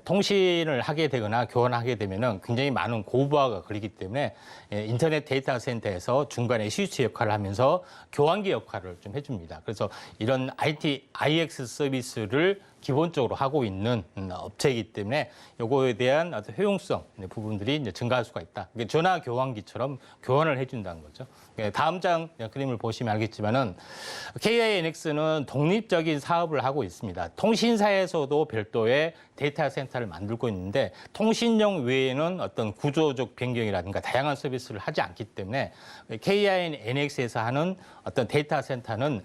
통신을 하게 되거나 교환하게 되면은 굉장히 많은 고부하가 걸리기 때문에 인터넷 데이터 센터에서 중간에 스위치 역할을 하면서 교환기 역할을 좀 해줍니다. 그래서 이런 IX 서비스를 기본적으로 하고 있는 업체이기 때문에 요거에 대한 어떤 효용성 부분들이 이제 증가할 수가 있다. 전화 교환기처럼 교환을 해준다는 거죠. 다음 장 그림을 보시면 알겠지만은 KINX는 독립적인 사업을 하고 있습니다. 통신사에서도 별도의 데이터 센터를 만들고 있는데 통신용 외에는 어떤 구조적 변경이라든가 다양한 서비스를 하지 않기 때문에 KINX에서 하는 어떤 데이터 센터는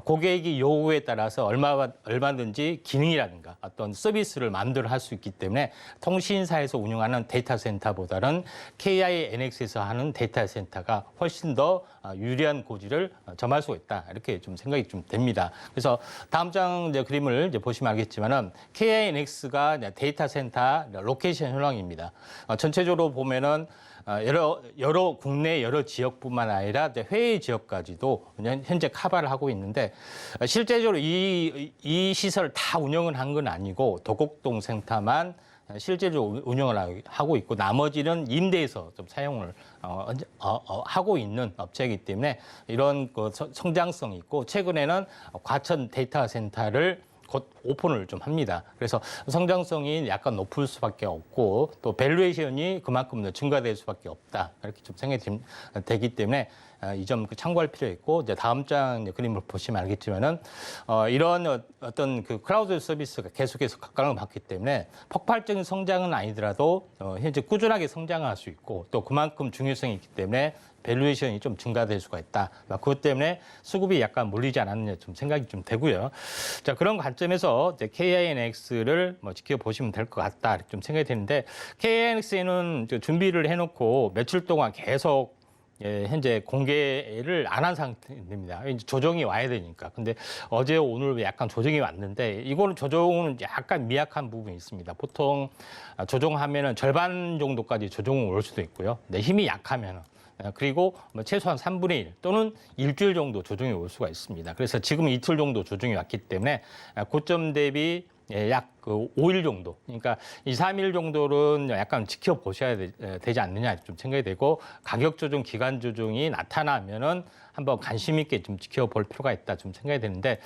고객이 요구에 따라서 얼마든지 기능이라든가 어떤 서비스를 마음대로 할 수 있기 때문에 통신사에서 운영하는 데이터 센터보다는 KINX에서 하는 데이터 센터가 훨씬 더 유리한 고지를 점할 수가 있다. 이렇게 좀 생각이 좀 됩니다. 그래서 다음 장 그림을 보시면 알겠지만은 KINX가 데이터 센터 로케이션 현황입니다. 전체적으로 보면은 여러 국내 여러 지역뿐만 아니라 해외 지역까지도 현재 커버를 하고 있는데 실제적으로 이 시설을 다 운영을 한 건 아니고 도곡동 센터만 실제로 운영을 하고 있고 나머지는 임대해서 좀 사용을 하고 있는 업체이기 때문에 이런 그 성장성이 있고 최근에는 과천 데이터 센터를 곧 오픈을 좀 합니다. 그래서 성장성이 약간 높을 수밖에 없고 또 밸류에이션이 그만큼 증가될 수밖에 없다. 이렇게 좀 생각이 되기 때문에 이 점 참고할 필요 있고 이제 다음 장 그림을 보시면 알겠지만은 이런 어떤 그 클라우드 서비스가 계속해서 각광을 받기 때문에 폭발적인 성장은 아니더라도 현재 꾸준하게 성장할 수 있고 또 그만큼 중요성이 있기 때문에 밸류에이션이 좀 증가될 수가 있다. 그것 때문에 수급이 약간 몰리지 않았느냐 좀 생각이 좀 되고요. 자, 그런 관점에서 이제 KINX를 지켜보시면 될 것 같다. 이렇게 좀 생각이 되는데 KINX에는 준비를 해놓고 며칠 동안 계속 현재 공개를 안 한 상태입니다. 이제 조정이 와야 되니까. 근데 어제 오늘 약간 조정이 왔는데 이거는 조정은 약간 미약한 부분이 있습니다. 보통 조정하면은 절반 정도까지 조정은 올 수도 있고요. 근데 힘이 약하면은 그리고 뭐 최소한 3분의 1 또는 일주일 정도 조정이 올 수가 있습니다. 그래서 지금 이틀 정도 조정이 왔기 때문에 고점 대비 약 그 5일 정도, 그러니까 2, 3일 정도는 약간 지켜보셔야 되지 않느냐 좀 생각이 되고, 가격 조정, 기간 조정이 나타나면은 한번 관심 있게 좀 지켜볼 필요가 있다 좀 생각이 되는데,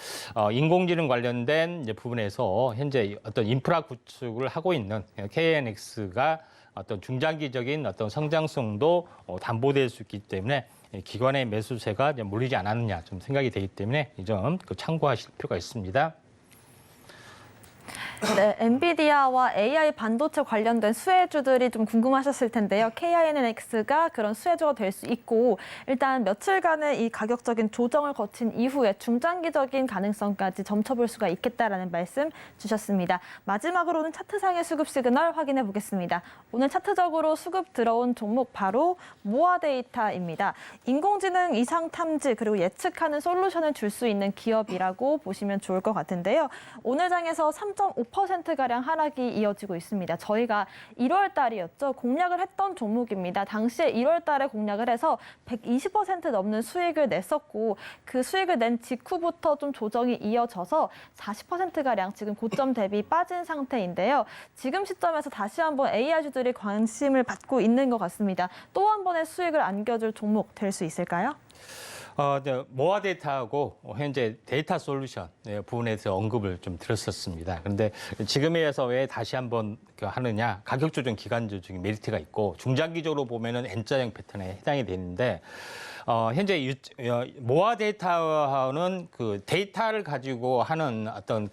인공지능 관련된 이제 부분에서 현재 어떤 인프라 구축을 하고 있는 KNX가 어떤 중장기적인 어떤 성장성도 담보될 수 있기 때문에 기관의 매수세가 몰리지 않았느냐 좀 생각이 되기 때문에 이 점 참고하실 필요가 있습니다. 네, 엔비디아와 AI 반도체 관련된 수혜주들이 좀 궁금하셨을 텐데요. KINX가 그런 수혜주가 될 수 있고, 일단 며칠간의 이 가격적인 조정을 거친 이후에 중장기적인 가능성까지 점쳐볼 수가 있겠다라는 말씀 주셨습니다. 마지막으로는 차트상의 수급 시그널 확인해 보겠습니다. 오늘 차트적으로 수급 들어온 종목 바로 모아 데이터입니다. 인공지능 이상 탐지 그리고 예측하는 솔루션을 줄 수 있는 기업이라고 보시면 좋을 것 같은데요. 오늘 장에서 3.5%가량 하락이 이어지고 있습니다. 저희가 1월 달이었죠. 공략을 했던 종목입니다. 당시에 1월 달에 공략을 해서 120% 넘는 수익을 냈었고, 그 수익을 낸 직후부터 좀 조정이 이어져서 40%가량 지금 고점 대비 빠진 상태인데요. 지금 시점에서 다시 한번 AI주들이 관심을 받고 있는 것 같습니다. 또 한 번의 수익을 안겨줄 종목 될 수 있을까요? 모아 데이터하고 현재 데이터 솔루션 부분에서 언급을 좀 드렸었습니다. 그런데 지금에서 왜 다시 한번 하느냐, 가격 조정, 기간 조정의 메리트가 있고, 중장기적으로 보면은 N자형 패턴에 해당이 되는데, 현재 모아 데이터는 그 데이터를 가지고 하는 어떤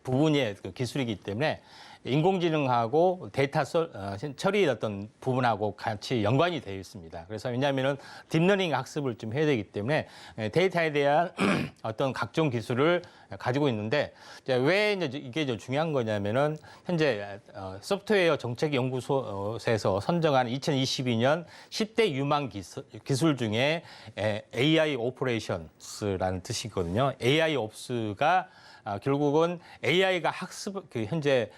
부분의 그 기술이기 때문에 인공지능하고 데이터 처리 어떤 부분하고 같이 연관이 되어 있습니다. 그래서 왜냐하면은 딥러닝 학습을 좀 해야 되기 때문에 데이터에 대한 어떤 각종 기술을 가지고 있는데, 왜 이게 중요한 거냐면은 현재 소프트웨어 정책연구소에서 선정한 2022년 10대 유망 기술 중에 AI 오퍼레이션스라는 뜻이거든요. AI 옵스가 결국은 AI가 현재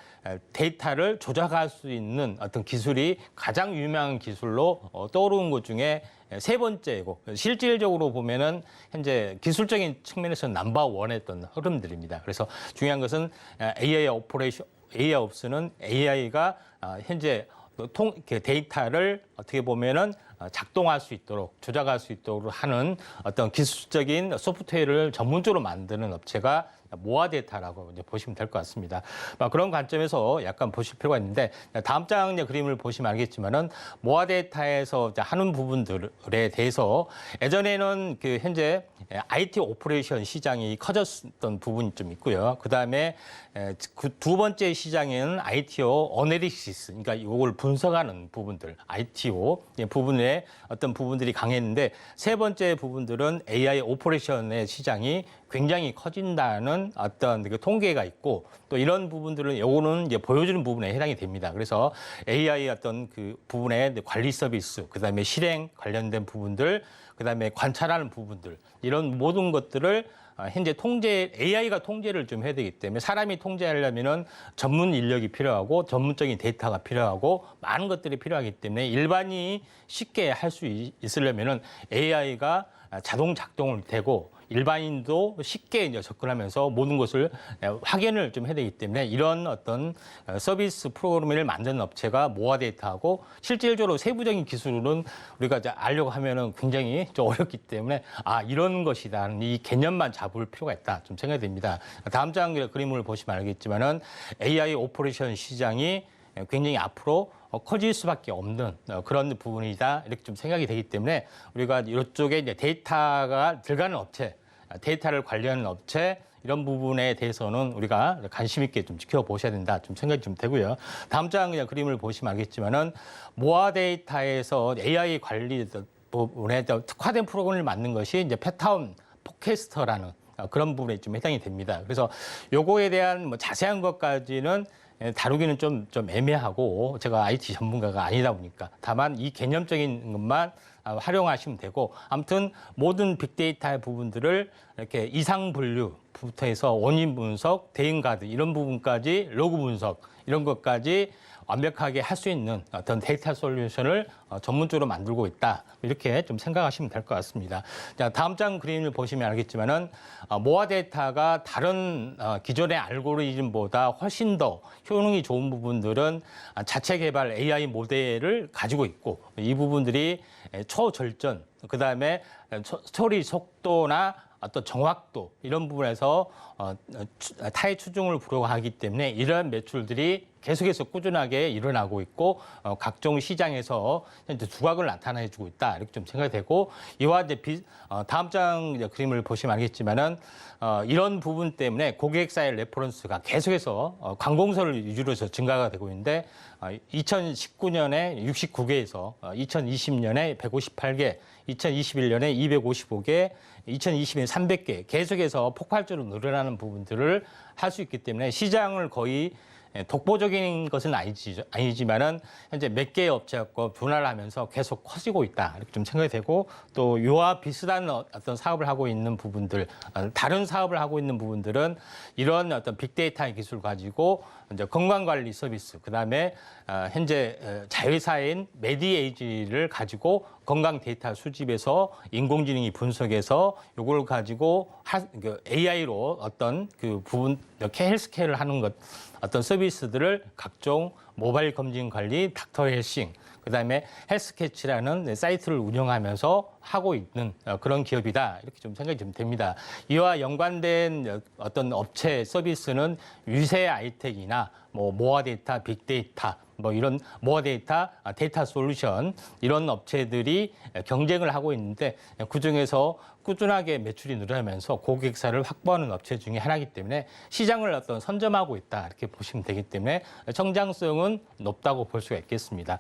데이터를 조작할 수 있는 어떤 기술이 가장 유명한 기술로 떠오르는 것 중에 세 번째고, 실질적으로 보면은 현재 기술적인 측면에서 넘버1 했던 흐름들입니다. 그래서 중요한 것은 AI 옵스는 AI가 현재 데이터를 어떻게 보면은 작동할 수 있도록, 조작할 수 있도록 하는 어떤 기술적인 소프트웨어를 전문적으로 만드는 업체가 모아 데이터라고 이제 보시면 될 것 같습니다. 그런 관점에서 약간 보실 필요가 있는데, 다음 장 그림을 보시면 알겠지만은 모아 데이터에서 하는 부분들에 대해서 예전에는 현재 IT 오퍼레이션 시장이 커졌던 부분이 좀 있고요. 그 다음에 두 번째 시장에는 ITO 어내리시스, 그러니까 이걸 분석하는 부분들, ITO 부분에 어떤 부분들이 강했는데, 세 번째 부분들은 AI 오퍼레이션의 시장이 굉장히 커진다는 어떤 그 통계가 있고, 또 이런 부분들은 요거는 이제 보여주는 부분에 해당이 됩니다. 그래서 AI 어떤 그 부분의 관리 서비스, 그다음에 실행 관련된 부분들, 그다음에 관찰하는 부분들, 이런 모든 것들을 현재 AI가 통제를 좀 해야 되기 때문에, 사람이 통제하려면은 전문 인력이 필요하고 전문적인 데이터가 필요하고 많은 것들이 필요하기 때문에, 일반인이 쉽게 할 수 있으려면은 AI가 자동 작동을 되고 일반인도 쉽게 이제 접근하면서 모든 것을 확인을 좀 해야 되기 때문에, 이런 어떤 서비스 프로그램을 만드는 업체가 모아 데이터하고, 실질적으로 세부적인 기술은 우리가 이제 알려고 하면은 굉장히 좀 어렵기 때문에, 이런 것이다, 이 개념만 잡을 필요가 있다 좀 생각이 됩니다. 다음 장 그림을 보시면 알겠지만은 AI 오퍼레이션 시장이 굉장히 앞으로 커질 수밖에 없는 그런 부분이다, 이렇게 좀 생각이 되기 때문에, 우리가 이쪽에 이제 데이터가 들어가는 업체, 데이터를 관리하는 업체, 이런 부분에 대해서는 우리가 관심 있게 좀 지켜보셔야 된다 좀 생각이 좀 되고요. 다음 장 그림을 보시면 알겠지만은, 모아 데이터에서 AI 관리 부분에 특화된 프로그램을 만든 것이 이제 패타운 포캐스터라는 그런 부분에 좀 해당이 됩니다. 그래서 요거에 대한 자세한 것까지는 다루기는 좀 애매하고 제가 IT 전문가가 아니다 보니까 다만 이 개념적인 것만 활용하시면 되고 아무튼 모든 빅데이터의 부분들을 이렇게 이상 분류부터 해서 원인 분석, 대응 가드 이런 부분까지 로그 분석 이런 것까지 완벽하게 할 수 있는 어떤 데이터 솔루션을 전문적으로 만들고 있다. 이렇게 좀 생각하시면 될 것 같습니다. 자, 다음 장 그림을 보시면 알겠지만은 모아 데이터가 다른 기존의 알고리즘보다 훨씬 더 효능이 좋은 부분들은 자체 개발 AI 모델을 가지고 있고 이 부분들이 초절전, 그다음에 처리 속도나 어떤 정확도 이런 부분에서 타의 추종을 불허하기 때문에 이러한 매출들이 계속해서 꾸준하게 일어나고 있고 각종 시장에서 현재 두각을 나타내주고 있다 이렇게 좀 생각이 되고 이와 이제 다음 장 그림을 보시면 알겠지만은 이런 부분 때문에 고객사의 레퍼런스가 계속해서 관공서를 위주로 해서 증가가 되고 있는데 2019년에 69개에서 2020년에 158개, 2021년에 255개, 2020년에 300개 계속해서 폭발적으로 늘어나는 부분들을 할 수 있기 때문에 시장을 거의 독보적인 것은 아니지만은 현재 몇 개의 업체가 분할을 하면서 계속 커지고 있다 이렇게 좀 생각이 되고 또 이와 비슷한 어떤 사업을 하고 있는 부분들, 다른 사업을 하고 있는 부분들은 이런 어떤 빅데이터의 기술을 가지고 이제 건강관리 서비스, 그다음에 현재 자회사인 메디에이지를 가지고 건강 데이터 수집해서 인공지능이 분석해서 이걸 가지고 AI로 어떤 그 부분 이렇게 헬스케어를 하는 것 어떤 서비스들을 각종 모바일 검진 관리, 닥터 헬싱, 그다음에 헬스캐치라는 사이트를 운영하면서 하고 있는 그런 기업이다 이렇게 좀 생각이 좀 됩니다. 이와 연관된 어떤 업체 서비스는 유세 아이텍이나 뭐 모아 데이터, 빅데이터 뭐 이런 모아 데이터, 데이터 솔루션 이런 업체들이 경쟁을 하고 있는데 그중에서 꾸준하게 매출이 늘어나면서 고객사를 확보하는 업체 중에 하나이기 때문에 시장을 어떤 선점하고 있다 이렇게 보시면 되기 때문에 성장성은 높다고 볼 수가 있겠습니다.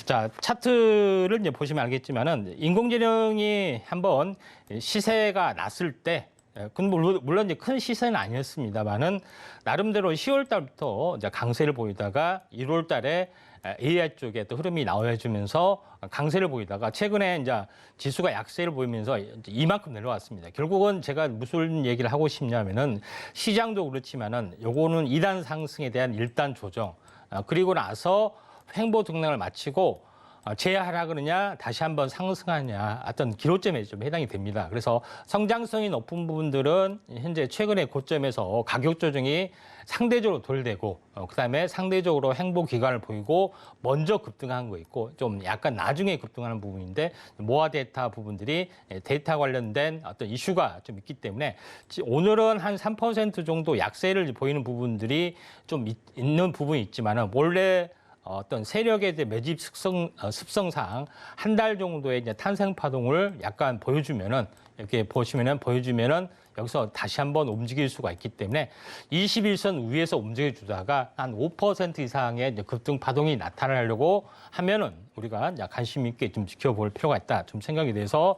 자, 차트를 이제 보시면 알겠지만은 인공지능이 한번 시세가 났을 때 물론 이제 큰 시세는 아니었습니다만은 나름대로 10월 달부터 이제 강세를 보이다가 1월 달에 AI 쪽에 또 흐름이 나와주면서 강세를 보이다가 최근에 이제 지수가 약세를 보이면서 이만큼 내려왔습니다. 결국은 제가 무슨 얘기를 하고 싶냐면은 시장도 그렇지만은 요거는 2단 상승에 대한 1단 조정, 그리고 나서 횡보 등락을 마치고 재하락하느냐 다시 한번 상승하느냐 어떤 기로점에 좀 해당이 됩니다. 그래서 성장성이 높은 부분들은 현재 최근의 고점에서 가격 조정이 상대적으로 덜 되고 그다음에 상대적으로 횡보 기간을 보이고 먼저 급등한 거 있고 좀 약간 나중에 급등하는 부분인데 모아 데이터 부분들이 데이터 관련된 어떤 이슈가 좀 있기 때문에 오늘은 한 3% 정도 약세를 보이는 부분들이 좀 있는 부분이 있지만은 원래 어떤 세력에 대한 매집 습성상 한 달 정도의 이제 탄생 파동을 약간 보여주면은 이렇게 보여주면은 여기서 다시 한번 움직일 수가 있기 때문에 21선 위에서 움직여주다가 한 5% 이상의 이제 급등 파동이 나타나려고 하면은 우리가 관심 있게 좀 지켜볼 필요가 있다 좀 생각이 돼서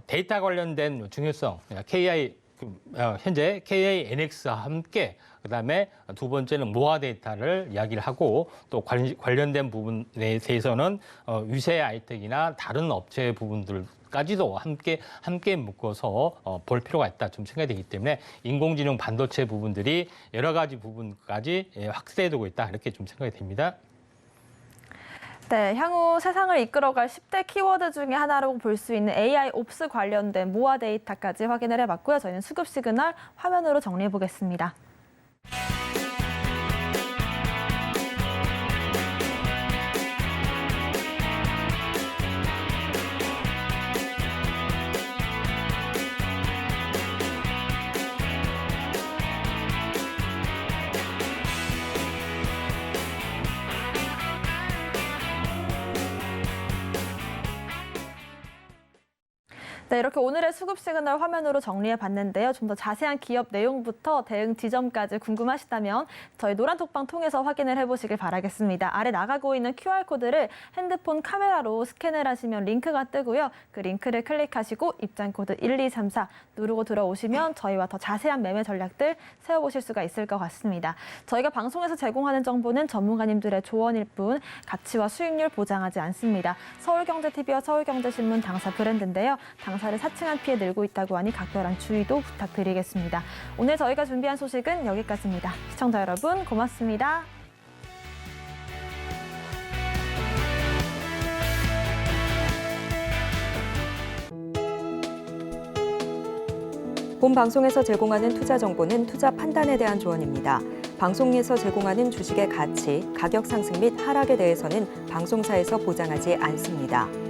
데이터 관련된 중요성 현재 KANX와 함께 그다음에 두 번째는 모아 데이터를 이야기를 하고 또 관련된 부분에 대해서는 유세 아이텍이나 다른 업체 부분들까지도 함께 묶어서 볼 필요가 있다 좀 생각이 되기 때문에 인공지능 반도체 부분들이 여러 가지 부분까지 확대되고 있다 이렇게 좀 생각이 됩니다. 네, 향후 세상을 이끌어갈 10대 키워드 중에 하나라고 볼 수 있는 AI 옵스 관련된 모아 데이터까지 확인을 해봤고요. 저희는 수급 시그널 화면으로 정리해 보겠습니다. 네, 이렇게 오늘의 수급 시그널 화면으로 정리해 봤는데요. 좀 더 자세한 기업 내용부터 대응 지점까지 궁금하시다면 저희 노란톡방 통해서 확인을 해보시길 바라겠습니다. 아래 나가고 있는 QR코드를 핸드폰 카메라로 스캔을 하시면 링크가 뜨고요. 그 링크를 클릭하시고 입장코드 1234 누르고 들어오시면 저희와 더 자세한 매매 전략들 세워보실 수가 있을 것 같습니다. 저희가 방송에서 제공하는 정보는 전문가님들의 조언일 뿐 가치와 수익률 보장하지 않습니다. 서울경제TV와 서울경제신문 당사 브랜드인데요. 당사를 사칭한 피해 늘고 있다고 하니 각별한 주의도 부탁드리겠습니다. 오늘 저희가 준비한 소식은 여기까지입니다. 시청자 여러분 고맙습니다. 본 방송에서 제공하는 투자 정보는 투자 판단에 대한 조언입니다. 방송에서 제공하는 주식의 가치, 가격 상승 및 하락에 대해서는 방송사에서 보장하지 않습니다.